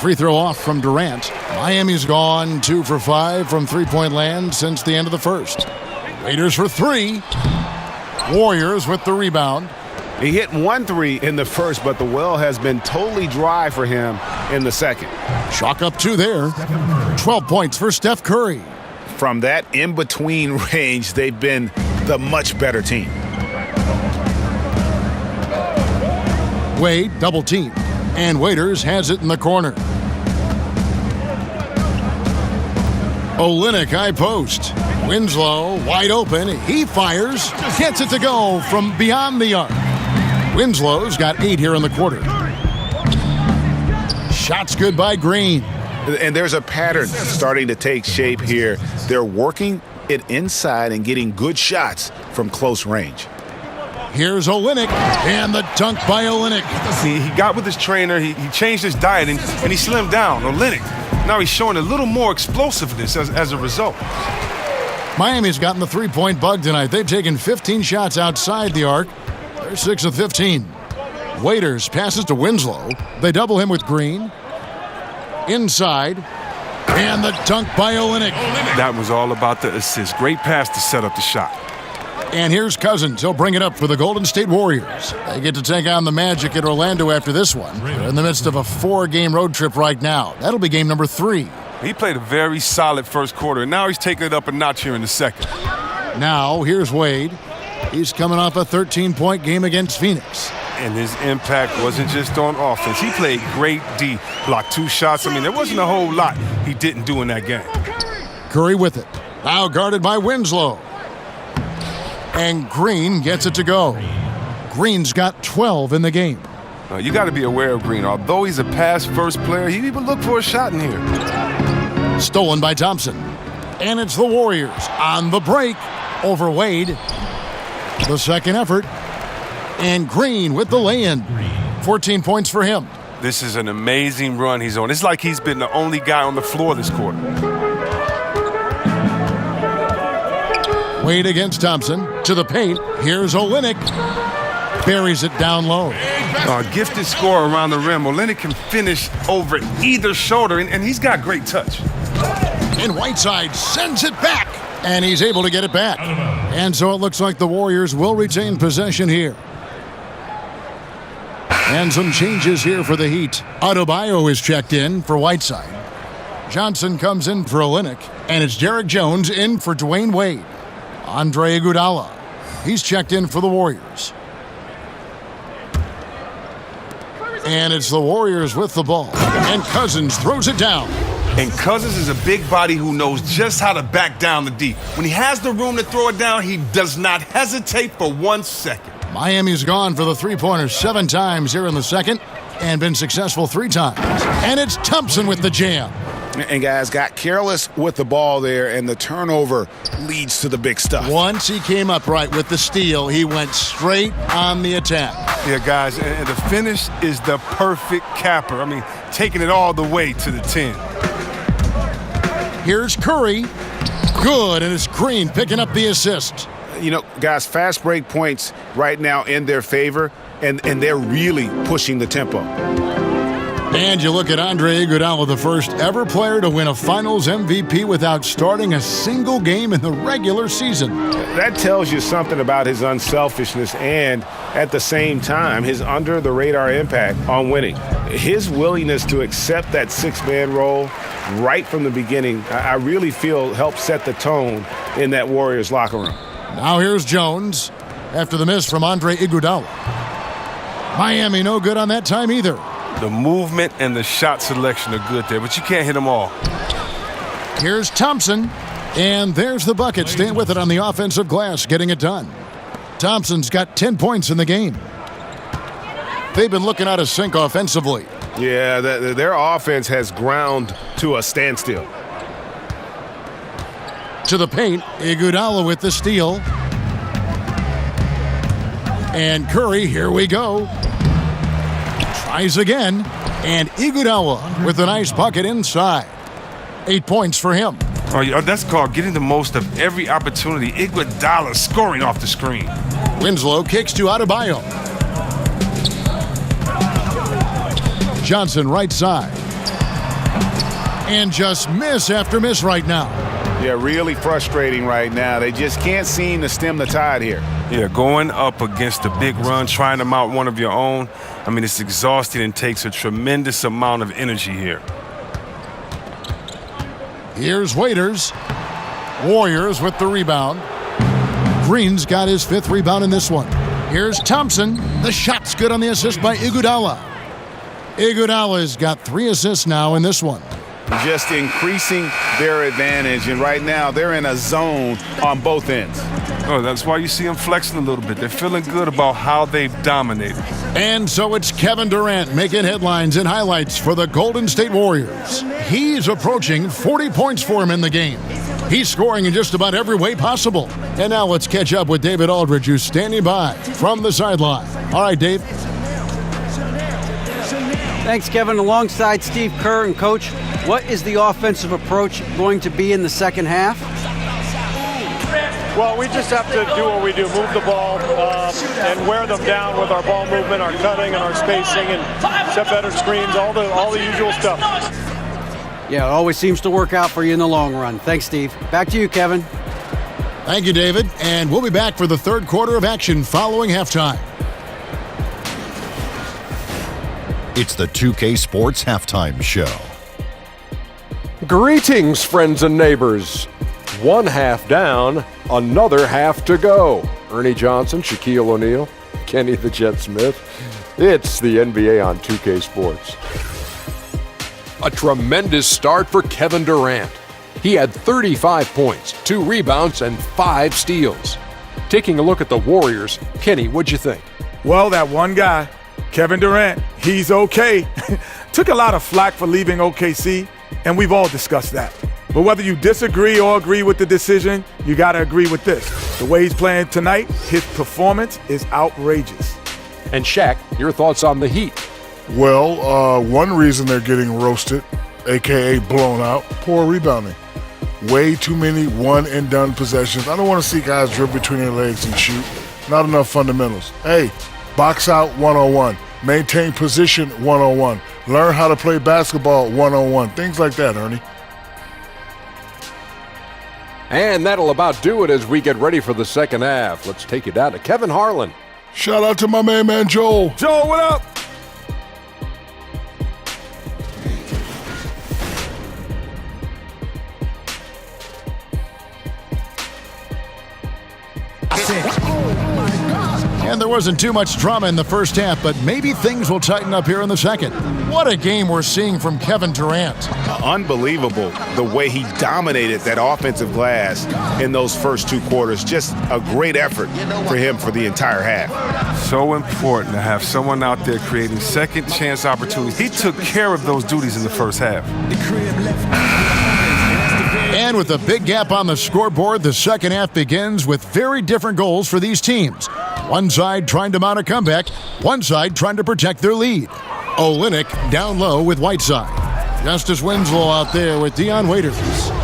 Free throw off from Durant. Miami's gone 2 for 5 from three-point land since the end of the first. Raiders for 3. Warriors with the rebound. He hit 1 3 in the first, but the well has been totally dry for him in the second. Chalk up 2 there. 12 points for Steph Curry. From that in-between range, they've been the much better team. Wade double team. And Waiters has it in the corner. Olynyk high post. Winslow wide open. He fires. Gets it to go from beyond the arc. Winslow's got 8 here in the quarter. Shots good by Green. And there's a pattern starting to take shape here. They're working it inside and getting good shots from close range. Here's Olynyk, and the dunk by Olynyk. See, he got with his trainer, he changed his diet, and he slimmed down. Olynyk, now he's showing a little more explosiveness as a result. Miami's gotten the three-point bug tonight. They've taken 15 shots outside the arc. They're 6 of 15. Waiters passes to Winslow. They double him with Green. Inside, and the dunk by Olynyk. That was all about the assist. Great pass to set up the shot. And here's Cousins. He'll bring it up for the Golden State Warriors. They get to take on the Magic at Orlando after this one. They're in the midst of a 4-game road trip right now. That'll be game number 3. He played a very solid first quarter, and now he's taking it up a notch here in the second. Now, here's Wade. He's coming off a 13-point game against Phoenix. And his impact wasn't just on offense. He played great D, blocked 2 shots. I mean, there wasn't a whole lot he didn't do in that game. Curry with it. Now guarded by Winslow. And Green gets it to go. Green's got 12 in the game. You got to be aware of Green. Although he's a pass-first player, he even look for a shot in here. Stolen by Thompson. And it's the Warriors on the break over Wade. The second effort. And Green with the lay-in. 14 points for him. This is an amazing run he's on. It's like he's been the only guy on the floor this quarter. Wade against Thompson. To the paint. Here's Olynyk. Buries it down low. Gifted score around the rim. Olynyk can finish over either shoulder, and he's got great touch. And Whiteside sends it back, and he's able to get it back. And so it looks like the Warriors will retain possession here. And some changes here for the Heat. Adebayo is checked in for Whiteside. Johnson comes in for Olynyk, and it's Derek Jones in for Dwayne Wade. Andre Iguodala, he's checked in for the Warriors. And it's the Warriors with the ball, and Cousins throws it down. And Cousins is a big body who knows just how to back down the D. When he has the room to throw it down, he does not hesitate for 1 second. Miami's gone for the three-pointer 7 times here in the second and been successful 3 times. And it's Thompson with the jam. And guys got careless with the ball there, and the turnover leads to the big stuff. Once he came upright with the steal, he went straight on the attack. Yeah, guys, and the finish is the perfect capper. I mean, taking it all the way to the 10. Here's Curry. Good, and it's Green picking up the assist. You know, guys, fast break points right now in their favor, and they're really pushing the tempo. And you look at Andre Iguodala, the first ever player to win a Finals MVP without starting a single game in the regular season. That tells you something about his unselfishness and, at the same time, his under-the-radar impact on winning. His willingness to accept that 6-man role right from the beginning, I really feel helped set the tone in that Warriors locker room. Now here's Jones after the miss from Andre Iguodala. Miami no good on that time either. The movement and the shot selection are good there, but you can't hit them all. Here's Thompson, and there's the bucket. Staying with it on the offensive glass, getting it done. Thompson's got 10 points in the game. They've been looking out of sync offensively. Yeah, their offense has ground to a standstill. To the paint, Iguodala with the steal. And Curry, here we go. Tries again, and Iguodala with a nice bucket inside. 8 points for him. Oh, that's called getting the most of every opportunity. Iguodala scoring off the screen. Winslow kicks to Adebayo. Johnson right side. And just miss after miss right now. Yeah, really frustrating right now. They just can't seem to stem the tide here. Yeah, going up against a big run, trying to mount one of your own. I mean, it's exhausting and takes a tremendous amount of energy here. Here's Waiters. Warriors with the rebound. Green's got his 5th rebound in this one. Here's Thompson. The shot's good on the assist by Iguodala. Iguodala's got 3 assists now in this one. Just increasing their advantage, and right now they're in a zone on both ends. Oh, that's why you see them flexing a little bit. They're feeling good about how they've dominated. And so it's Kevin Durant making headlines and highlights for the Golden State Warriors. He's approaching 40 points for him in the game. He's scoring in just about every way possible. And now let's catch up with David Aldridge, who's standing by from the sideline. All right, Dave. Thanks, Kevin. Alongside Steve Kerr and Coach, what is the offensive approach going to be in the second half? Well, we just have to do what we do, move the ball and wear them down with our ball movement, our cutting, and our spacing, and set better screens, all the usual stuff. Yeah, it always seems to work out for you in the long run. Thanks, Steve. Back to you, Kevin. Thank you, David. And we'll be back for the third quarter of action following halftime. It's the 2K Sports Halftime Show. Greetings, friends and neighbors. 1 half down, another half to go. Ernie Johnson, Shaquille O'Neal, Kenny the Jet Smith. It's the NBA on 2K Sports. A tremendous start for Kevin Durant. He had 35 points, 2 rebounds, and 5 steals. Taking a look at the Warriors, Kenny, what'd you think? Well, that one guy, Kevin Durant, he's okay. Took a lot of flack for leaving OKC, and we've all discussed that. But whether you disagree or agree with the decision, you got to agree with this. The way he's playing tonight, his performance is outrageous. And Shaq, your thoughts on the Heat? Well, one reason they're getting roasted, a.k.a. blown out, poor rebounding. Way too many one-and-done possessions. I don't want to see guys dribble between their legs and shoot. Not enough fundamentals. Hey, Box out 101. Maintain position 101. Learn how to play basketball 101. Things like that, Ernie. And that'll about do it as we get ready for the second half. Let's take you down to Kevin Harlan. Shout out to my man Joel. Joel, what up? And there wasn't too much drama in the first half, but maybe things will tighten up here in the second. What a game we're seeing from Kevin Durant. Unbelievable the way he dominated that offensive glass in those first two quarters. Just a great effort for him for the entire half. So important to have someone out there creating second chance opportunities. He took care of those duties in the first half. And with a big gap on the scoreboard, the second half begins with very different goals for these teams. One side trying to mount a comeback, one side trying to protect their lead. Olynyk down low with Whiteside. Justice Winslow out there with Dion Waiters.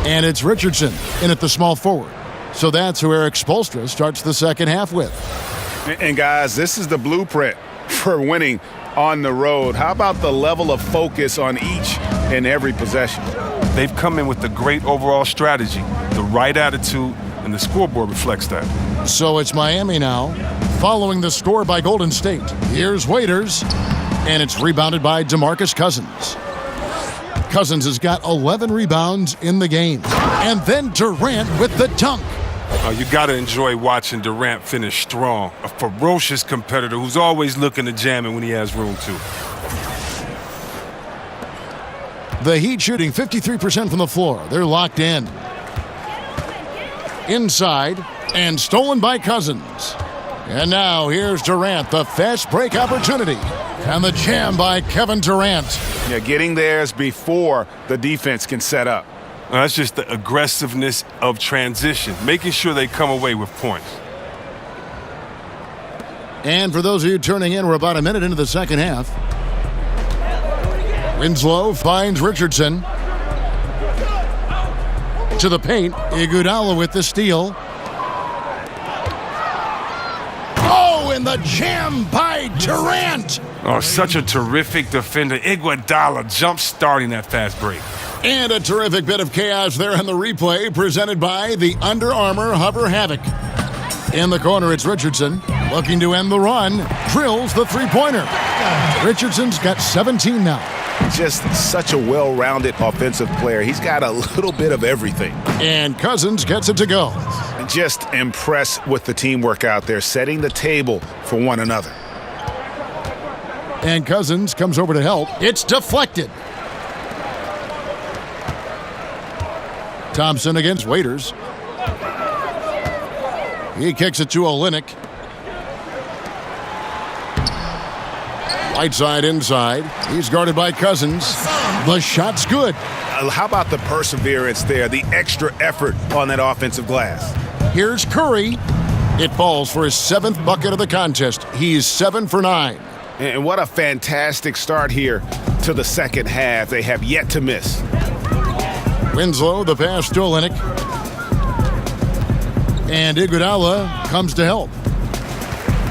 And it's Richardson in at the small forward. So that's who Eric Spoelstra starts the second half with. And guys, this is the blueprint for winning on the road. How about the level of focus on each and every possession? They've come in with a great overall strategy, the right attitude, and the scoreboard reflects that. So it's Miami now, following the score by Golden State. Here's Waiters, and it's rebounded by DeMarcus Cousins. Cousins has got 11 rebounds in the game. And then Durant with the dunk. You got to enjoy watching Durant finish strong, a ferocious competitor who's always looking to jam it when he has room to. The Heat shooting 53% from the floor. They're locked in. Inside, and stolen by Cousins. And now here's Durant, the fast break opportunity. And the jam by Kevin Durant. Yeah, getting theirs before the defense can set up. That's just the aggressiveness of transition, making sure they come away with points. And for those of you turning in, we're about a minute into the second half. Winslow finds Richardson. To the paint, Iguodala with the steal. Oh, and the jam by Durant. Oh, such a terrific defender. Iguodala jump-starting that fast break. And a terrific bit of chaos there on the replay presented by the Under Armour Hover Havoc. In the corner, it's Richardson looking to end the run. Drills the three-pointer. Richardson's got 17 now. Just such a well-rounded offensive player. He's got a little bit of everything. And Cousins gets it to go. Just impressed with the teamwork out there, setting the table for one another. And Cousins comes over to help. It's deflected. Thompson against Waiters. He kicks it to Olynyk. Whiteside inside. He's guarded by Cousins. The shot's good. How about the perseverance there, the extra effort on that offensive glass? Here's Curry. It falls for his 7th bucket of the contest. He's 7 for 9. And what a fantastic start here to the second half. They have yet to miss. Winslow, the pass to Olynyk. And Iguodala comes to help.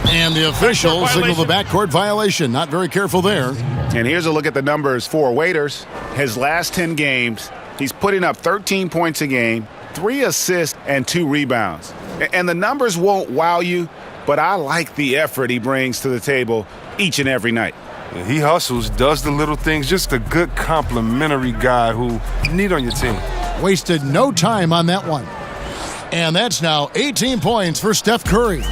And the officials signal the backcourt violation. Not very careful there. And here's a look at the numbers for Waiters. His last 10 games, he's putting up 13 points a game, 3 assists, and 2 rebounds. And the numbers won't wow you, but I like the effort he brings to the table each and every night. He hustles, does the little things, just a good complimentary guy who you need on your team. Wasted no time on that one. And that's now 18 points for Steph Curry.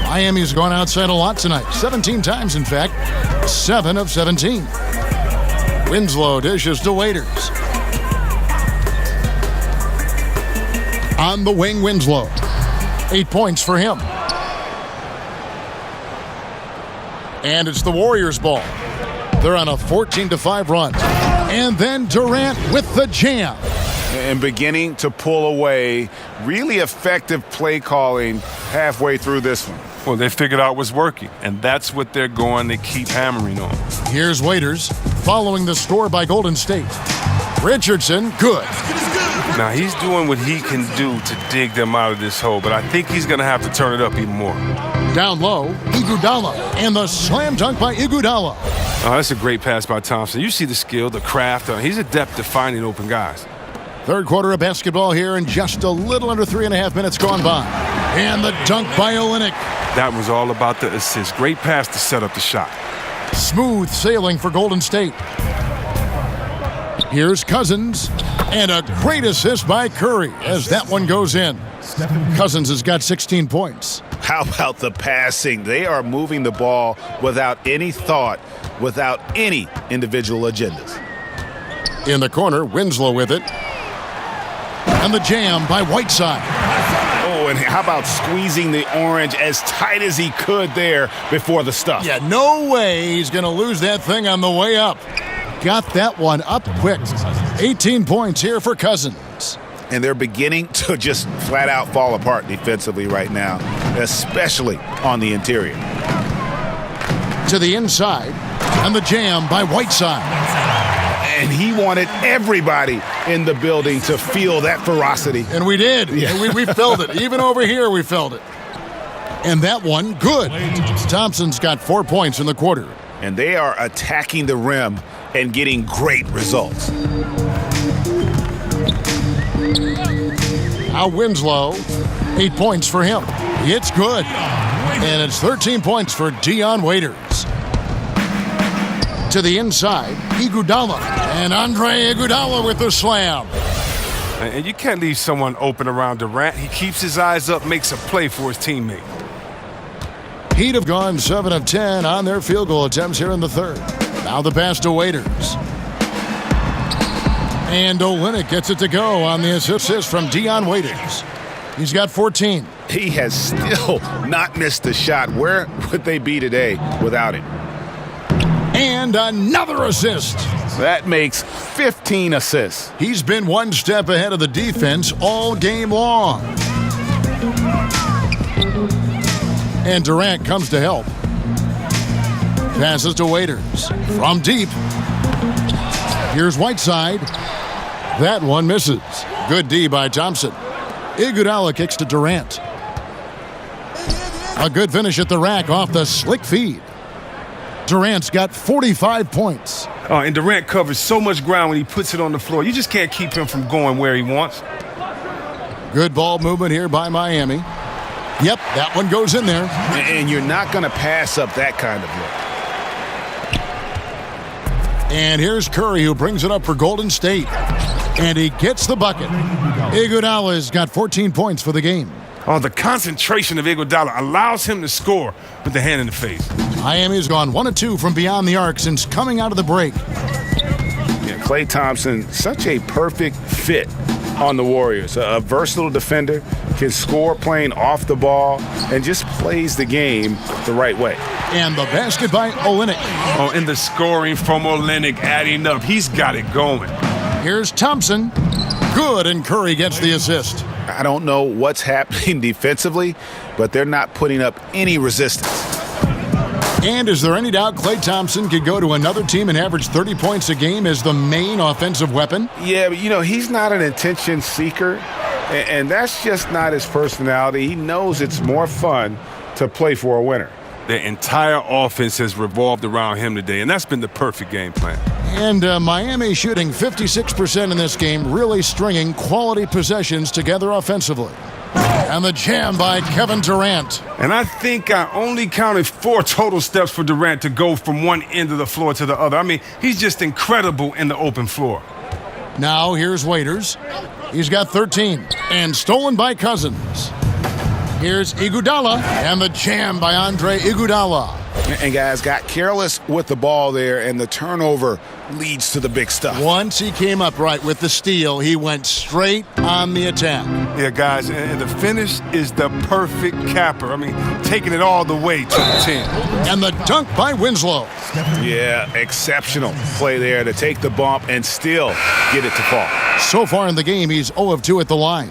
Miami's gone outside a lot tonight. 17 times, in fact. 7 of 17. Winslow dishes to Waiters. On the wing, Winslow. 8 points for him. And it's the Warriors' ball. They're on a 14-5 run. And then Durant with the jam. And beginning to pull away. Really effective play calling halfway through this one. Well, they figured out what's working, and that's what they're going to keep hammering on. Here's Waiters, following the score by Golden State. Richardson, good. Now, he's doing what he can do to dig them out of this hole, but I think he's going to have to turn it up even more. Down low, Iguodala, and the slam dunk by Iguodala. Oh, that's a great pass by Thompson. You see the skill, the craft. He's adept at finding open guys. Third quarter of basketball here, and just a little under 3.5 minutes gone by. And the dunk by Olynyk. That was all about the assist. Great pass to set up the shot. Smooth sailing for Golden State. Here's Cousins, and a great assist by Curry as that one goes in. Cousins has got 16 points. How about the passing? They are moving the ball without any thought, without any individual agendas. In the corner, Winslow with it. And the jam by Whiteside. Oh, and how about squeezing the orange as tight as he could there before the stuff? Yeah, no way he's going to lose that thing on the way up. Got that one up quick. 18 points here for Cousins. And they're beginning to just flat out fall apart defensively right now, especially on the interior. To the inside, and the jam by Whiteside. And he wanted everybody in the building to feel that ferocity. And we did. Yeah. We felt it. Even over here, we felt it. And that one, good. Thompson's got 4 points in the quarter. And they are attacking the rim and getting great results. Now Winslow, 8 points for him. It's good. And it's 13 points for Dion Waiters. To the inside, Iguodala. And Andre Iguodala with the slam. And you can't leave someone open around Durant. He keeps his eyes up, makes a play for his teammate. Heat have gone 7 of 10 on their field goal attempts here in the third. Now the pass to Waiters. And Olynyk gets it to go on the assist from Dion Waiters. He's got 14. He has still not missed a shot. Where would they be today without it? And another assist. That makes 15 assists. He's been one step ahead of the defense all game long. And Durant comes to help. Passes to Waiters. From deep. Here's Whiteside. That one misses. Good D by Thompson. Iguodala kicks to Durant. A good finish at the rack off the slick feed. Durant's got 45 points. Oh, and Durant covers so much ground when he puts it on the floor. You just can't keep him from going where he wants. Good ball movement here by Miami. Yep, that one goes in there. And you're not going to pass up that kind of look. And here's Curry, who brings it up for Golden State. And he gets the bucket. Iguodala's got 14 points for the game. Oh, the concentration of Iguodala allows him to score with the hand in the face. Miami's gone 1 of 2 from beyond the arc since coming out of the break. Yeah, Klay Thompson, such a perfect fit on the Warriors. A versatile defender, can score playing off the ball, and just plays the game the right way. And the basket by Olynyk. Oh, and the scoring from Olynyk adding up. He's got it going. Here's Thompson. Good, and Curry gets the assist. I don't know what's happening defensively, but they're not putting up any resistance. And is there any doubt Klay Thompson could go to another team and average 30 points a game as the main offensive weapon? Yeah, but he's not an attention seeker, and that's just not his personality. He knows it's more fun to play for a winner. The entire offense has revolved around him today, and that's been the perfect game plan. And Miami shooting 56% in this game, really stringing quality possessions together offensively. And the jam by Kevin Durant. And I think I only counted 4 total steps for Durant to go from one end of the floor to the other. I mean, he's just incredible in the open floor. Now here's Waiters. He's got 13. And stolen by Cousins. Here's Iguodala. And the jam by Andre Iguodala. And guys got careless with the ball there, and the turnover leads to the big stuff. Once he came up right with the steal, he went straight on the attack. Yeah, guys, and the finish is the perfect capper. I mean, taking it all the way to the 10. And the dunk by Winslow. Yeah, exceptional play there to take the bump and still get it to fall. So far in the game, he's 0 of 2 at the line.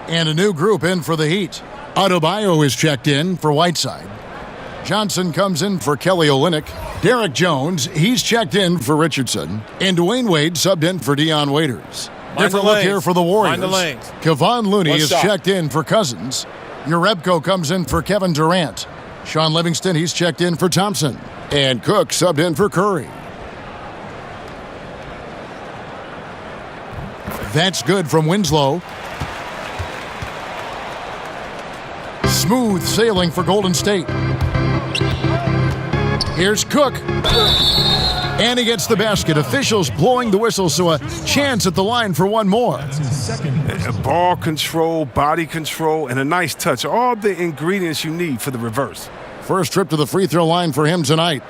And a new group in for the Heat. Adebayo is checked in for Whiteside. Johnson comes in for Kelly Olynyk. Derek Jones, he's checked in for Richardson. And Dwayne Wade subbed in for Dion Waiters. Different look here for the Warriors. Kevon Looney is checked in for Cousins. Urebko comes in for Kevin Durant. Sean Livingston, he's checked in for Thompson. And Cook subbed in for Curry. That's good from Winslow. Smooth sailing for Golden State. Here's Cook. And he gets the basket. Officials blowing the whistle, so a chance at the line for one more. Ball control, body control, and a nice touch. All the ingredients you need for the reverse. First trip to the free throw line for him tonight.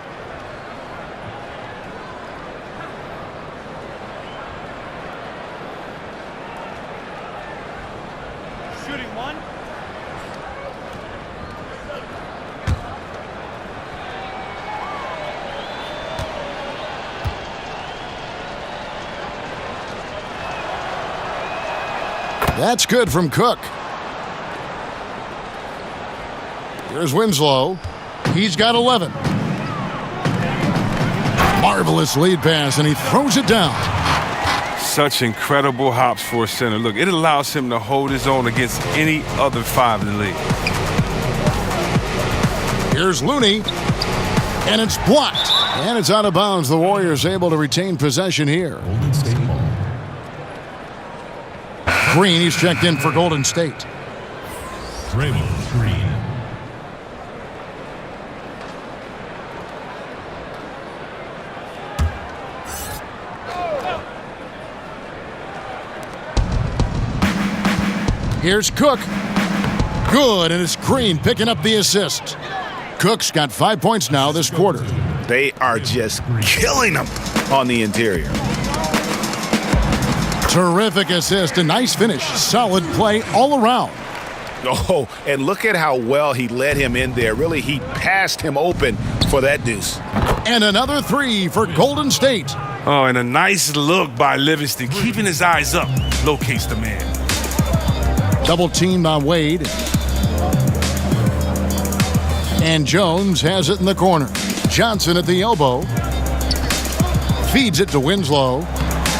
Shooting one. That's good from Cook. Here's Winslow. He's got 11. Marvelous lead pass, and he throws it down. Such incredible hops for a center. Look, it allows him to hold his own against any other 5 in the league. Here's Looney, and it's blocked. And it's out of bounds. The Warriors able to retain possession here. Golden State ball. Green, he's checked in for Golden State. Draymond Green. Here's Cook. Good, and it's Green picking up the assist. Cook's got 5 points now this quarter. They are just killing them on the interior. Terrific assist, a nice finish. Solid play all around. Oh, and look at how well he let him in there. Really, he passed him open for that deuce. And another 3 for Golden State. Oh, and a nice look by Livingston. Keeping his eyes up. Locates the man. Double teamed on Wade. And Jones has it in the corner. Johnson at the elbow. Feeds it to Winslow.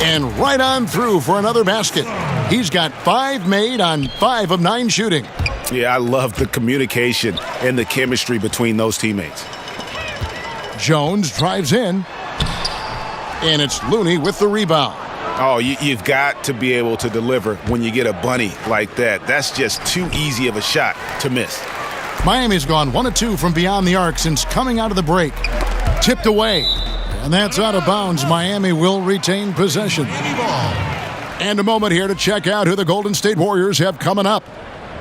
And right on through for another basket. He's got 5 made on 5 of 9 shooting. Yeah, I love the communication and the chemistry between those teammates. Jones drives in. And it's Looney with the rebound. Oh, you've got to be able to deliver when you get a bunny like that. That's just too easy of a shot to miss. Miami's gone 1 of 2 from beyond the arc since coming out of the break. Tipped away. And that's out of bounds. Miami will retain possession. And a moment here to check out who the Golden State Warriors have coming up.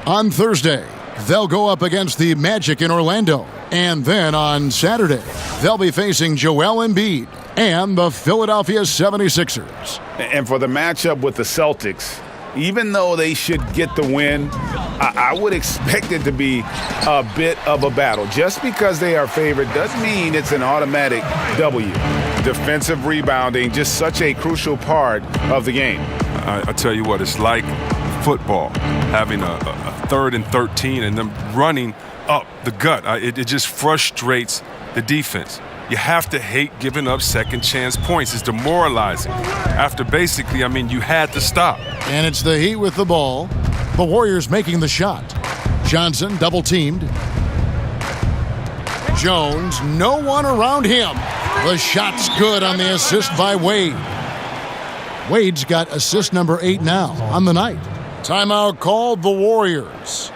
On Thursday, they'll go up against the Magic in Orlando. And then on Saturday, they'll be facing Joel Embiid and the Philadelphia 76ers. And for the matchup with the Celtics, even though they should get the win, I would expect it to be a bit of a battle. Just because they are favored doesn't mean it's an automatic W. Defensive rebounding, just such a crucial part of the game. I tell you what, it's like football, having a 3rd and 13 and them running up the gut. It just frustrates the defense. You have to hate giving up second chance points. It's demoralizing. After basically, you had to stop. And it's the Heat with the ball. The Warriors making the shot. Johnson double teamed. Jones, no one around him. The shot's good on the assist by Wade. Wade's got assist number 8 now on the night. Timeout called the Warriors.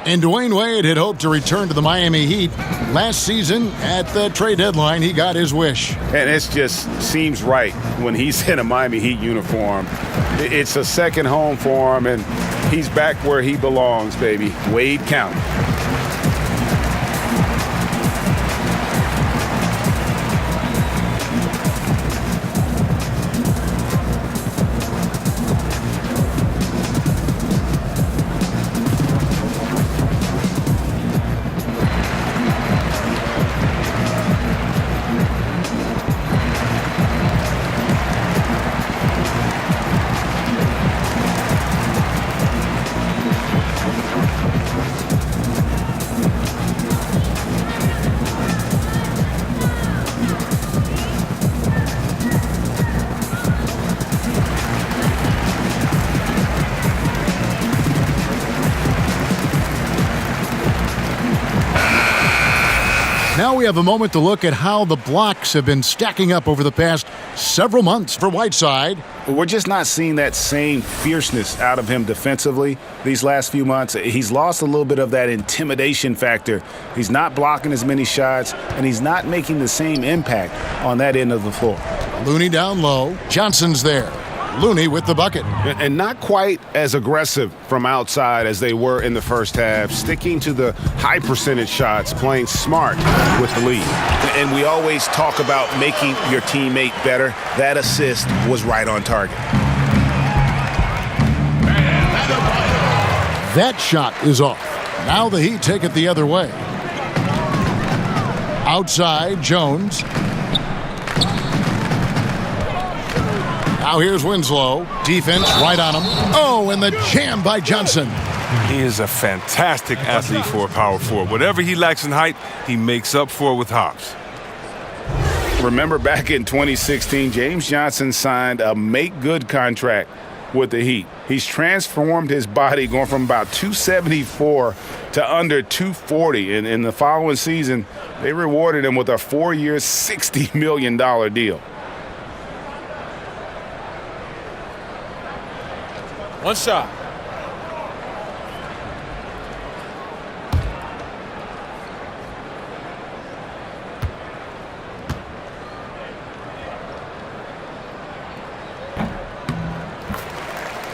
And Dwayne Wade had hoped to return to the Miami Heat. Last season, at the trade deadline, he got his wish. And it just seems right when he's in a Miami Heat uniform. It's a second home for him, and he's back where he belongs, baby. Wade County. Now we have a moment to look at how the blocks have been stacking up over the past several months for Whiteside. We're just not seeing that same fierceness out of him defensively these last few months. He's lost a little bit of that intimidation factor. He's not blocking as many shots, and he's not making the same impact on that end of the floor. Looney down low. Johnson's there. Looney with the bucket. And not quite as aggressive from outside as they were in the first half, sticking to the high percentage shots, playing smart with the lead. And we always talk about making your teammate better. That assist was right on target. That shot is off. Now the Heat take it the other way. Outside, Jones. Now here's Winslow. Defense right on him. Oh, and the jam by Johnson. He is a fantastic athlete for a power forward. Whatever he lacks in height, he makes up for with hops. Remember back in 2016, James Johnson signed a make-good contract with the Heat. He's transformed his body, going from about 274 to under 240. And in the following season, they rewarded him with a 4-year, $60 million deal. One shot.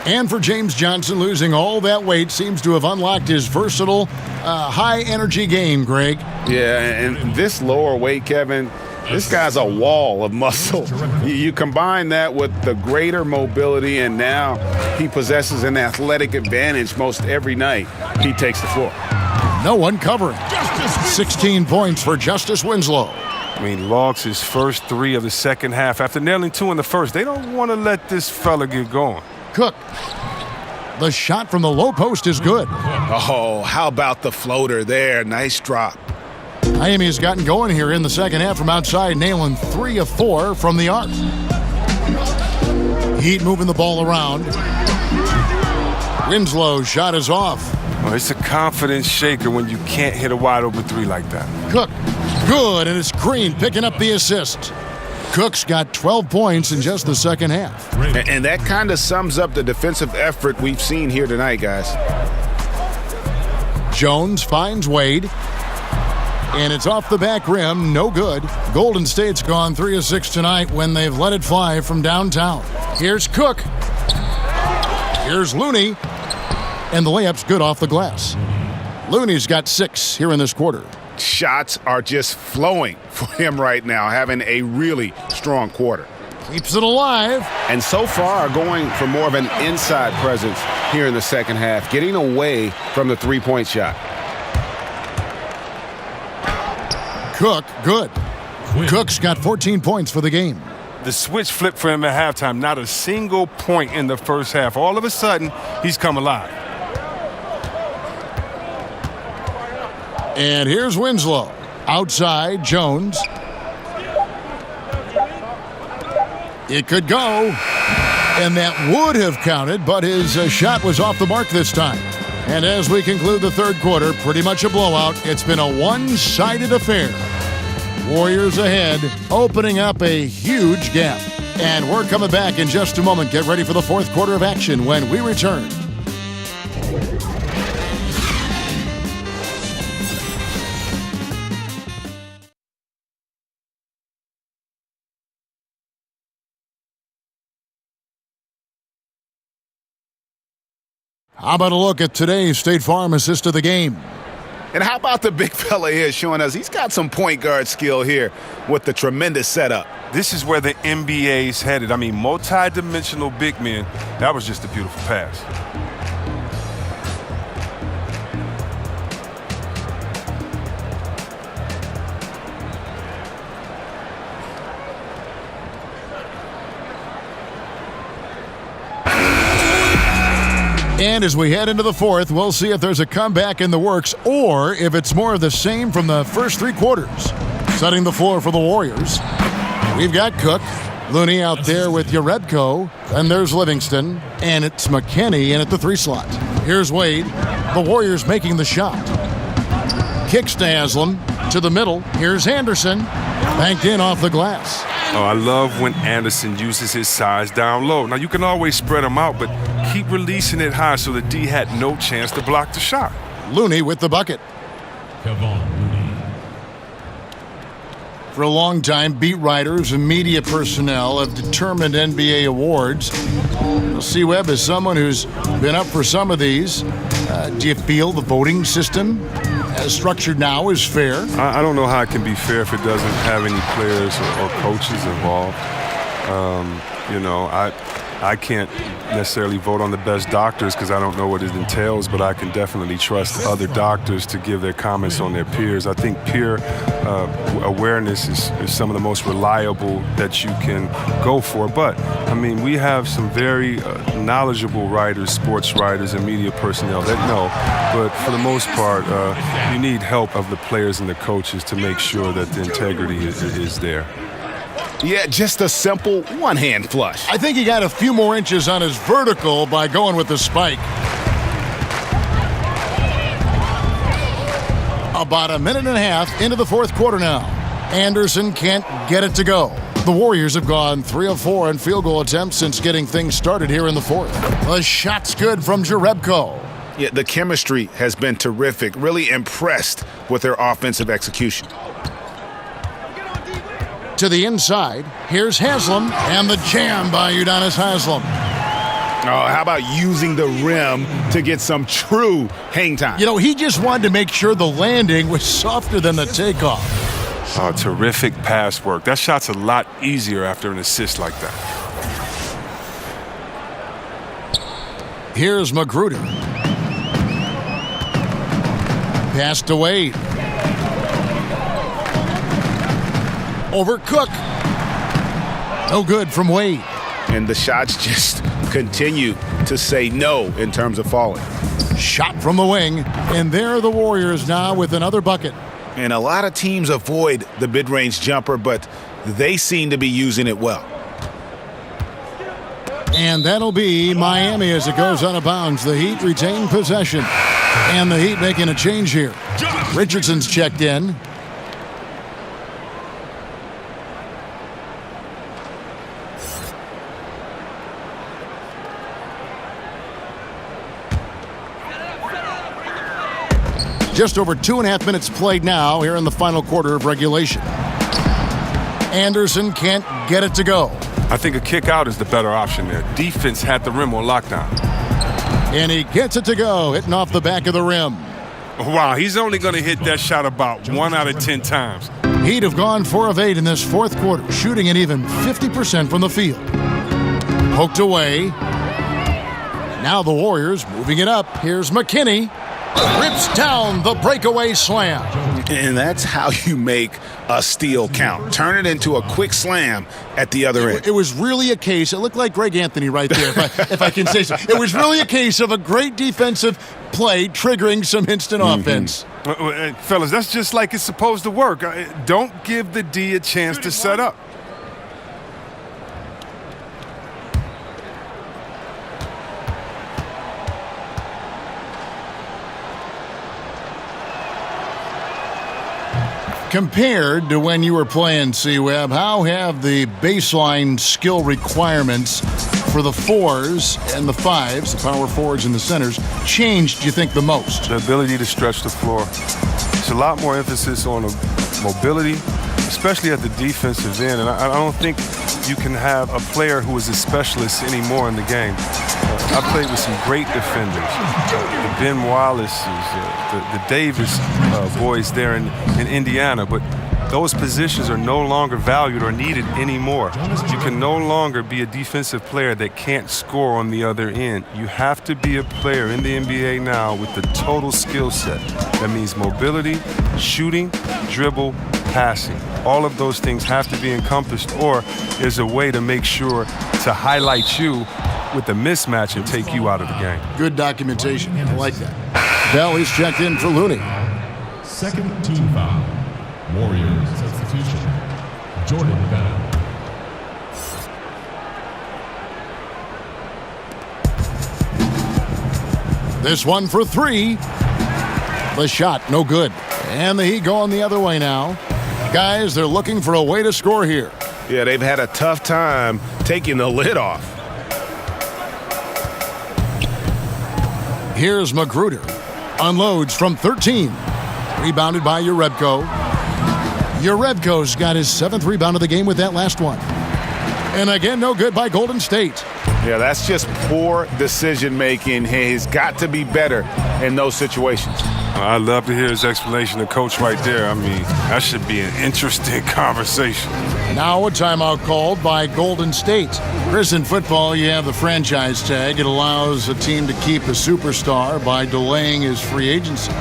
And for James Johnson, losing all that weight seems to have unlocked his versatile, high-energy game, Greg. Yeah, and this lower weight, Kevin, this guy's a wall of muscle. You combine that with the greater mobility, and now he possesses an athletic advantage most every night he takes the floor. No one covering. 16 points for Justice Winslow. I mean, logs his first 3 of the second half after nailing 2 in the first. They don't want to let this fella get going. Cook. The shot from the low post is good. Oh, how about the floater there? Nice drop. Miami has gotten going here in the second half from outside, nailing 3 of 4 from the arc. Heat moving the ball around. Winslow's shot is off. Well, it's a confidence shaker when you can't hit a wide open 3 like that. Cook. Good, and it's Green picking up the assist. Cook's got 12 points in just the second half. And that kind of sums up the defensive effort we've seen here tonight, guys. Jones finds Wade. And it's off the back rim, no good. Golden State's gone 3 of 6 tonight when they've let it fly from downtown. Here's Cook. Here's Looney. And the layup's good off the glass. Looney's got 6 here in this quarter. Shots are just flowing for him right now, having a really strong quarter. Keeps it alive. And so far going for more of an inside presence here in the second half, getting away from the three-point shot. Cook, good. Cook's got 14 points for the game. The switch flipped for him at halftime. Not a single point in the first half. All of a sudden, he's come alive. And here's Winslow. Outside, Jones. It could go. And that would have counted, but his shot was off the mark this time. And as we conclude the third quarter, pretty much a blowout. It's been a one-sided affair. Warriors ahead, opening up a huge gap. And we're coming back in just a moment. Get ready for the fourth quarter of action when we return. How about a look at today's State Farm assist of the game? And how about the big fella here showing us he's got some point guard skill here with the tremendous setup. This is where the NBA's headed. I mean, multi-dimensional big men. That was just a beautiful pass. And as we head into the fourth, we'll see if there's a comeback in the works or if it's more of the same from the first 3 quarters. Setting the floor for the Warriors. We've got Cook, Looney out there with Yarebko, and there's Livingston, and it's McKinney in at the 3 slot. Here's Wade, the Warriors making the shot. Kicks to Haslam, To the middle, here's Anderson. Banked in off the glass. Oh, I love when Anderson uses his size down low. Now, you can always spread them out, but keep releasing it high so the D had no chance to block the shot. Looney with the bucket. For a long time, beat writers and media personnel have determined NBA awards. C-Webb is someone who's been up for some of these. Do you feel the voting system as structured now is fair? I don't know how it can be fair if it doesn't have any players or coaches involved. I can't necessarily vote on the best doctors because I don't know what it entails, but I can definitely trust other doctors to give their comments on their peers. I think peer awareness is some of the most reliable that you can go for. But, I mean, we have some very knowledgeable writers, sports writers, and media personnel that know. But for the most part, you need help of the players and the coaches to make sure that the integrity is there. Yeah, just a simple one-hand flush. I think he got a few more inches on his vertical by going with the spike. About a minute and a half into the fourth quarter now. Anderson can't get it to go. The Warriors have gone 3 of 4 in field goal attempts since getting things started here in the fourth. The shot's good from Jerebko. Yeah, the chemistry has been terrific. Really impressed with their offensive execution. To the inside, here's Haslam, and the jam by Udonis Haslam. Oh, how about using the rim to get some true hang time? You know, he just wanted to make sure the landing was softer than the takeoff. Oh, terrific pass work. That shot's a lot easier after an assist like that. Here's Magruder. Pass to Wade. Over Cook. No good from Wade. And the shots just continue to say no in terms of falling. Shot from the wing, and there are the Warriors now with another bucket. And a lot of teams avoid the mid-range jumper, but they seem to be using it well. And that'll be Miami as it goes out of bounds. The Heat retain possession. And the Heat making a change here. Richardson's checked in. Just over 2.5 minutes played now here in the final quarter of regulation. Anderson can't get it to go. I think a kick out is the better option there. Defense had the rim on lockdown. And he gets it to go, hitting off the back of the rim. Wow, he's only going to hit that shot about 1 out of 10 times. Heat have gone 4 of 8 in this fourth quarter, shooting at even 50% from the field. Poked away. Now the Warriors moving it up. Here's McKinney. Rips down the breakaway slam. And that's how you make a steal count. Turn it into a quick slam at the other end. It was really a case, it looked like Greg Anthony right there, if I can say so. It was really a case of a great defensive play triggering some instant offense. Fellas, that's just like it's supposed to work. Don't give the D a chance to set up. Compared to when you were playing C-Web, how have the baseline skill requirements for the 4s and the 5s, the power forwards and the centers, changed, do you think, the most? The ability to stretch the floor. It's a lot more emphasis on mobility, especially at the defensive end. And I don't think you can have a player who is a specialist anymore in the game. I played with some great defenders, the Ben Wallaces, the Davis boys there in Indiana, but those positions are no longer valued or needed anymore. You can no longer be a defensive player that can't score on the other end. You have to be a player in the NBA now with the total skill set. That means mobility, shooting, dribble, passing. All of those things have to be encompassed, or there's a way to make sure to highlight you with the mismatch and take you out of the game. Good documentation. I like that. Bell is checked in for Looney. Second team foul. Warriors substitution. Jordan Bennett. This one for 3. The shot, no good. And the Heat going the other way now. Guys, they're looking for a way to score here. Yeah, they've had a tough time taking the lid off. Here's Magruder. Unloads from 13. Rebounded by Jerebko. Jerebko's got his 7th rebound of the game with that last one. And again, no good by Golden State. Yeah, that's just poor decision-making. He's got to be better in those situations. I'd love to hear his explanation of Coach right there. I mean, that should be an interesting conversation. Now a timeout called by Golden State. Chris, in football, you have the franchise tag. It allows a team to keep a superstar by delaying his free agency.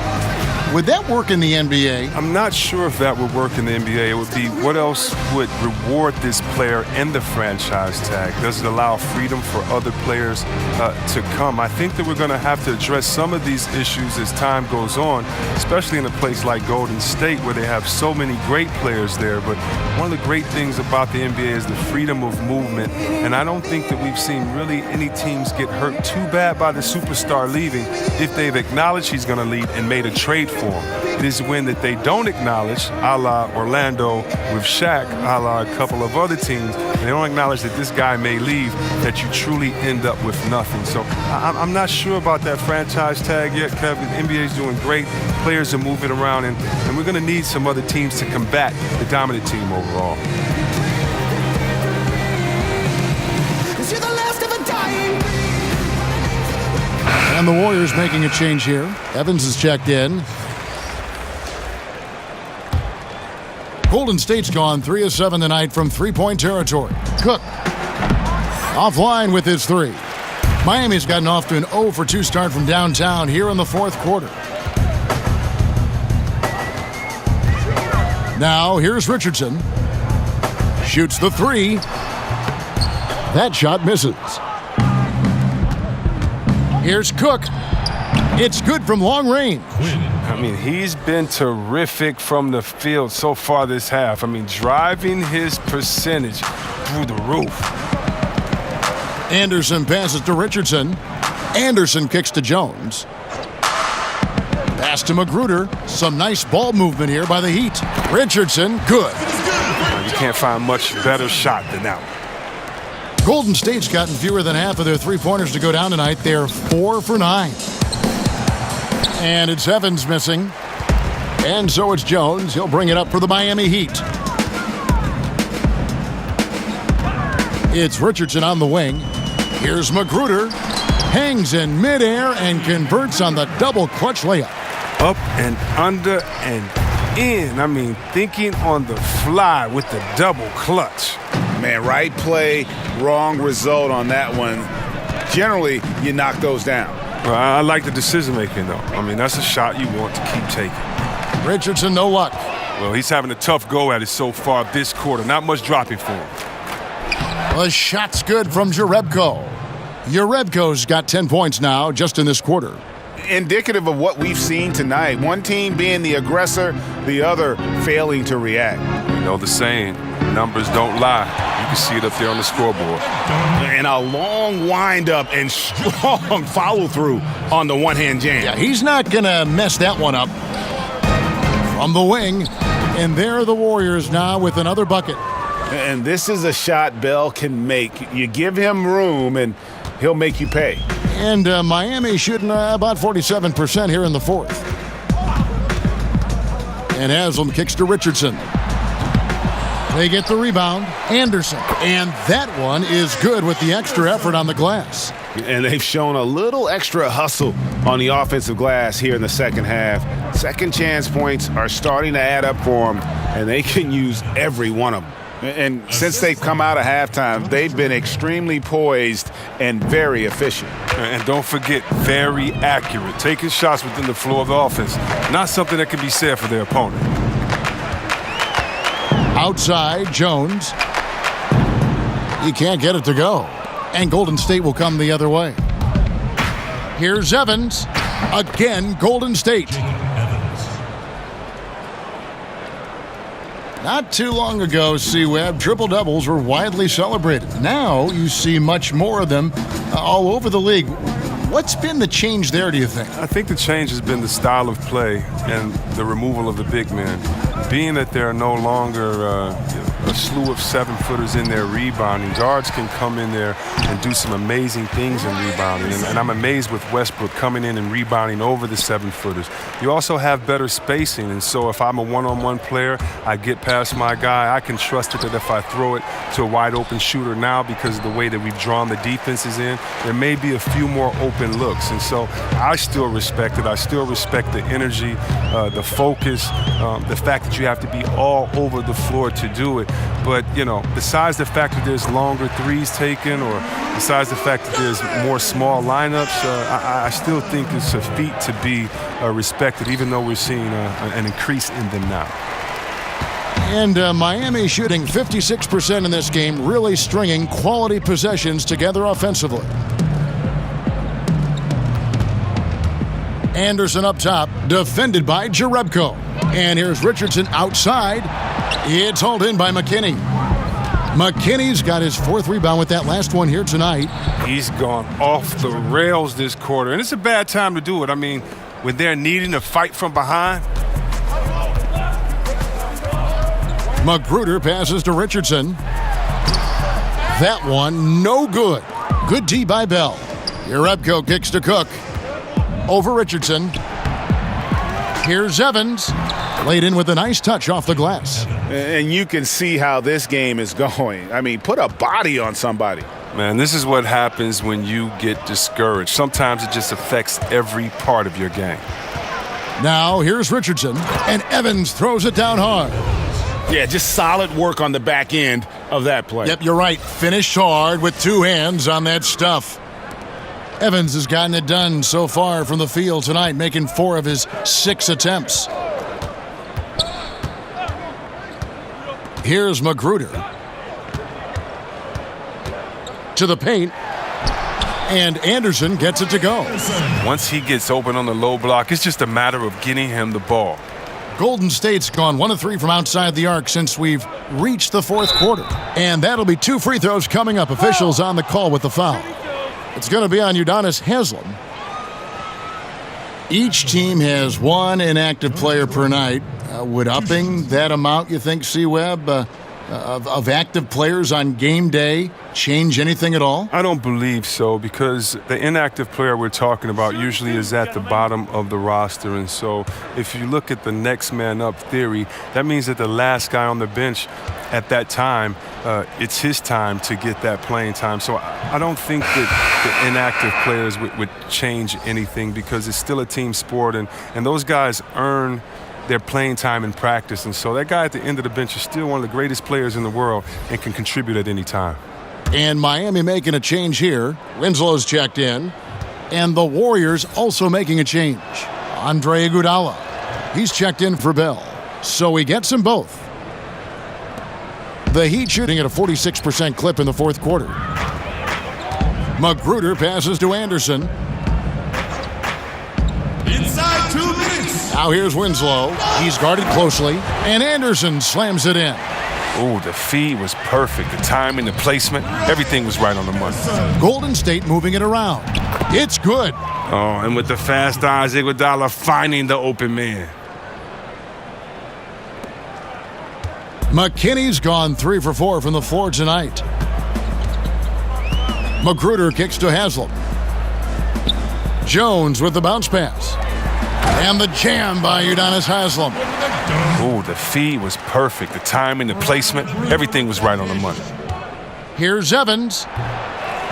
Would that work in the NBA? I'm not sure if that would work in the NBA. It would be what else would reward this player in the franchise tag? Does it allow freedom for other players to come? I think that we're going to have to address some of these issues as time goes on, especially in a place like Golden State where they have so many great players there. But one of the great things about the NBA is the freedom of movement, and I don't think that we've seen really any teams get hurt too bad by the superstar leaving if they've acknowledged he's going to leave and made a trade for him. It is when that they don't acknowledge, a la Orlando with Shaq, a la a couple of other teams, they don't acknowledge that this guy may leave, that you truly end up with nothing. So I'm not sure about that franchise tag yet, Kevin. The NBA is doing great. Players are moving around, and we're going to need some other teams to combat the dominant team overall. And the Warriors making a change here. Evans is checked in. Golden State's gone 3 of 7 tonight from three-point territory. Cook offline with his 3. Miami's gotten off to an 0 for 2 start from downtown here in the 4th quarter. Now here's Richardson. Shoots the 3. That shot misses. Here's Cook. It's good from long range. I mean, he's been terrific from the field so far this half. I mean, driving his percentage through the roof. Anderson passes to Richardson. Anderson kicks to Jones. Pass to Magruder. Some nice ball movement here by the Heat. Richardson, good. You can't find much better shot than that one. Golden State's gotten fewer than half of their three-pointers to go down tonight. They're 4 for 9. And it's Evans missing. And so it's Jones. He'll bring it up for the Miami Heat. It's Richardson on the wing. Here's Magruder. Hangs in midair and converts on the double clutch layup. Up and under and in. I mean, thinking on the fly with the double clutch. Man, right play, wrong result on that one. Generally, you knock those down. Well, I like the decision-making, though. I mean, that's a shot you want to keep taking. Richardson, no luck. Well, he's having a tough go at it so far this quarter. Not much dropping for him. The shot's good from Jerebko. Jerebko's got 10 points now just in this quarter. Indicative of what we've seen tonight. One team being the aggressor, the other failing to react. You know the saying, numbers don't lie. You can see it up there on the scoreboard. And a long wind-up and strong follow-through on the one-hand jam. Yeah, he's not going to mess that one up. From the wing, and there are the Warriors now with another bucket. And this is a shot Bell can make. You give him room, and he'll make you pay. And Miami shooting about 47% here in the 4th. And Haslam kicks to Richardson. They get the rebound. Anderson. And that one is good with the extra effort on the glass. And they've shown a little extra hustle on the offensive glass here in the second half. Second chance points are starting to add up for them, and they can use every one of them. And since they've come out of halftime, they've been extremely poised and very efficient. And don't forget, very accurate. Taking shots within the floor of the offense. Not something that can be said for their opponent. Outside, Jones. He can't get it to go. And Golden State will come the other way. Here's Evans. Again, Golden State. Not too long ago, C-Web, triple-doubles were widely celebrated. Now you see much more of them all over the league. What's been the change there, do you think? I think the change has been the style of play and the removal of the big men. Being that there are no longer a slew of 7-footers in there rebounding, guards can come in there and do some amazing things in rebounding. And I'm amazed with Westbrook coming in and rebounding over the 7-footers. You also have better spacing, and so if I'm a one-on-one player, I get past my guy, I can trust it that if I throw it to a wide-open shooter now, because of the way that we've drawn the defenses in, there may be a few more open looks. And so I still respect it. I still respect the energy, the focus, the fact that you have to be all over the floor to do it. But, you know, besides the fact that there's longer threes taken, or besides the fact that there's more small lineups, I still think it's a feat to be respected, even though we're seeing an increase in them now. And Miami shooting 56% in this game, really stringing quality possessions together offensively. Anderson up top, defended by Jerebko. And here's Richardson outside. It's hauled in by McKinney. McKinney's got his 4th rebound with that last one here tonight. He's gone off the rails this quarter, and it's a bad time to do it. I mean, when they're needing to fight from behind. Magruder passes to Richardson. That one, no good. Good D by Bell. Jerebko kicks to Cook. Over Richardson. Here's Evans. Laid in with a nice touch off the glass. And you can see how this game is going. I mean, put a body on somebody. Man, this is what happens when you get discouraged. Sometimes it just affects every part of your game. Now, here's Richardson, and Evans throws it down hard. Yeah, just solid work on the back end of that play. Yep, you're right. Finished hard with 2 hands on that stuff. Evans has gotten it done so far from the field tonight, making 4 of his 6 attempts. Here's Magruder. To the paint. And Anderson gets it to go. Once he gets open on the low block, it's just a matter of getting him the ball. Golden State's gone 1 of 3 from outside the arc since we've reached the 4th quarter. And that'll be 2 free throws coming up. Officials on the call with the foul. It's going to be on Udonis Haslem. Each team has 1 inactive player per night. Would upping that amount, you think, C-Webb, of active players on game day change anything at all? I don't believe so, because the inactive player we're talking about usually is at the bottom of the roster. And so if you look at the next man up theory, that means that the last guy on the bench at that time, it's his time to get that playing time. So I don't think that the inactive players would change anything, because it's still a team sport, and those guys earn their playing time in practice. And so that guy at the end of the bench is still one of the greatest players in the world and can contribute at any time. And Miami making a change here. Winslow's checked in. And the Warriors also making a change. Andre Iguodala. He's checked in for Bell. So he gets them both. The Heat shooting at a 46% clip in the 4th quarter. Magruder passes to Anderson. Inside 2 minutes. Now here's Winslow. He's guarded closely. And Anderson slams it in. Oh, the feed was perfect. The timing, the placement, everything was right on the money. Golden State moving it around. It's good. Oh, and with the fast eyes, Iguodala finding the open man. McKinney's gone 3 for 4 from the floor tonight. Magruder kicks to Haslem. Jones with the bounce pass. And the jam by Udonis Haslem. Oh, the feed was perfect. The timing, the placement, everything was right on the money. Here's Evans.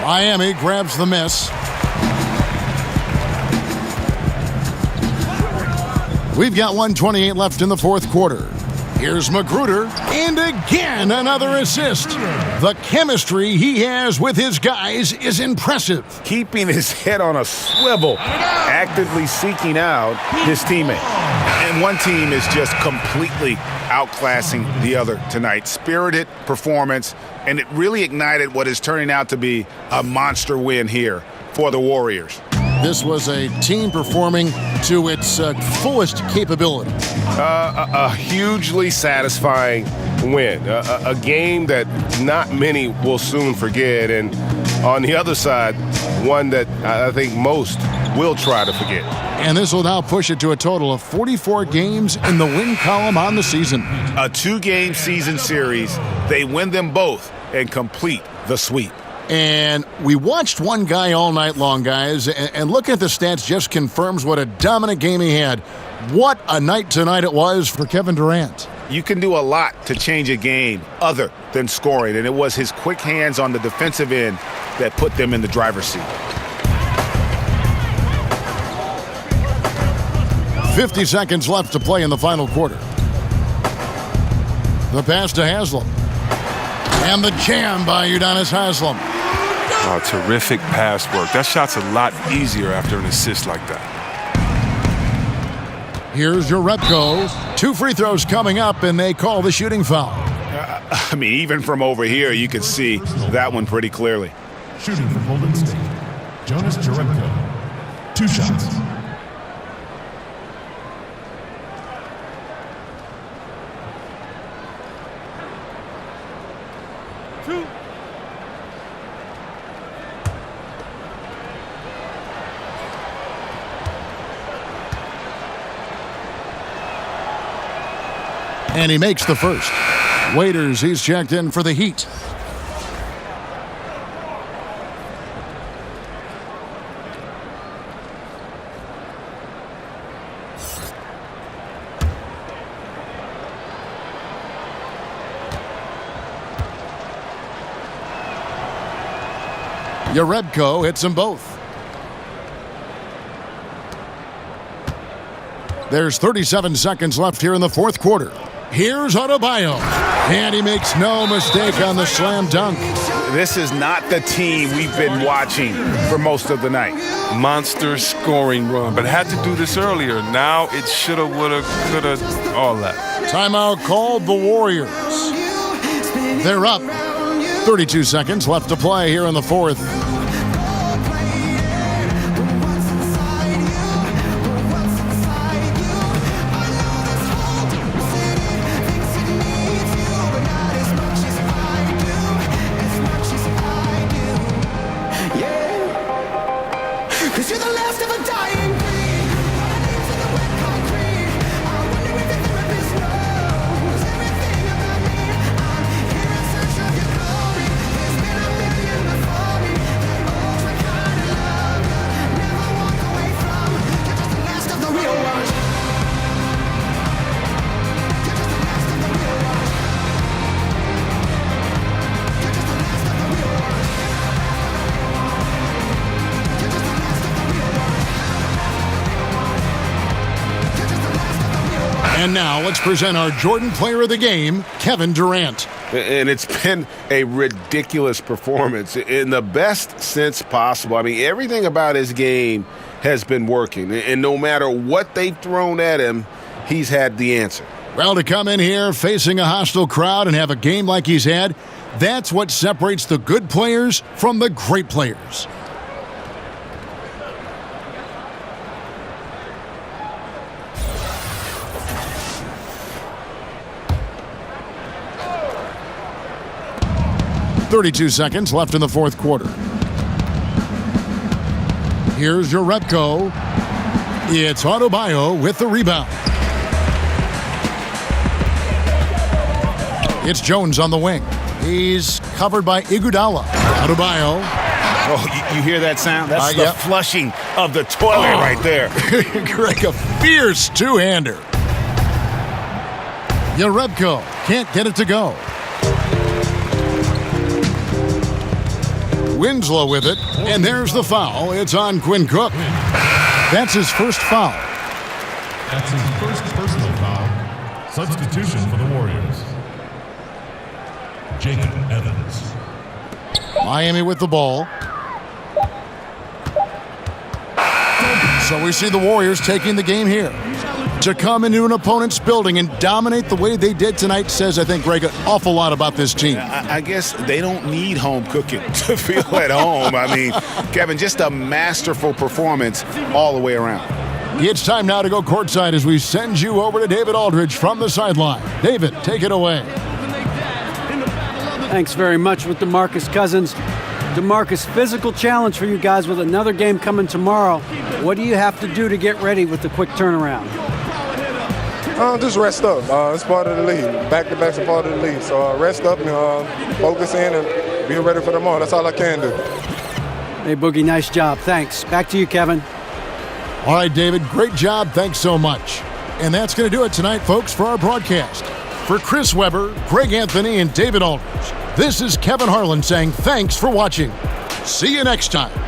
Miami grabs the miss. We've got 1:28 left in the 4th quarter. Here's Magruder, and again another assist. The chemistry he has with his guys is impressive. Keeping his head on a swivel, actively seeking out his teammate. And one team is just completely outclassing the other tonight. Spirited performance, and it really ignited what is turning out to be a monster win here for the Warriors. This was a team performing to its fullest capability. A hugely satisfying win. A game that not many will soon forget. And on the other side, one that I think most will try to forget. And this will now push it to a total of 44 games in the win column on the season. A 2-game season series. They win them both and complete the sweep. And we watched one guy all night long, guys, and looking at the stats just confirms what a dominant game he had. What a night tonight it was for Kevin Durant. You can do a lot to change a game other than scoring, and it was his quick hands on the defensive end that put them in the driver's seat. 50 seconds left to play in the final quarter. The pass to Haslam. And the jam by Udonis Haslam. Oh, terrific pass work. That shot's a lot easier after an assist like that. Here's Jerebko. 2 free throws coming up, and they call the shooting foul. I mean, even from over here, you can see that one pretty clearly. Shooting for Golden State, Jonas Jerebko. 2 shots. And he makes the first. Waiters, he's checked in for the Heat. Jerebko hits them both. There's 37 seconds left here in the fourth quarter. Here's Adebayo, and he makes no mistake on the slam dunk. This is not the team we've been watching for most of the night. Monster scoring run, but had to do this earlier. Now it shoulda, woulda, coulda, all that. Timeout called the Warriors. They're up. 32 seconds left to play here in the fourth. And now let's present our Jordan Player of the Game, Kevin Durant. And it's been a ridiculous performance in the best sense possible. I mean, everything about his game has been working. And no matter what they've thrown at him, he's had the answer. Well, to come in here facing a hostile crowd and have a game like he's had, that's what separates the good players from the great players. .32 seconds left in the fourth quarter. Here's Jerebko. It's Adebayo with the rebound. It's Jones on the wing. He's covered by Iguodala. Adebayo. Oh, you hear that sound? That's the flushing of the toilet right there. Greg, a fierce two-hander. Jerebko can't get it to go. Winslow with it, and there's the foul. It's on Quinn Cook. That's his first foul. That's his first personal foul. Substitution for the Warriors. Jacob Evans. Miami with the ball. So we see the Warriors taking the game here. To come into an opponent's building and dominate the way they did tonight says, I think, Greg, an awful lot about this team. I guess they don't need home cooking to feel at home. I mean, Kevin, just a masterful performance all the way around. It's time now to go courtside as we send you over to David Aldridge from the sideline. David, take it away. Thanks very much with DeMarcus Cousins. DeMarcus, physical challenge for you guys with another game coming tomorrow. What do you have to do to get ready with the quick turnaround? Just rest up. It's part of the league. Back-to-backs are part of the league. So rest up and focus in and be ready for tomorrow. That's all I can do. Hey, Boogie, nice job. Thanks. Back to you, Kevin. All right, David, great job. Thanks so much. And that's going to do it tonight, folks, for our broadcast. For Chris Webber, Greg Anthony, and David Aldridge, this is Kevin Harlan saying thanks for watching. See you next time.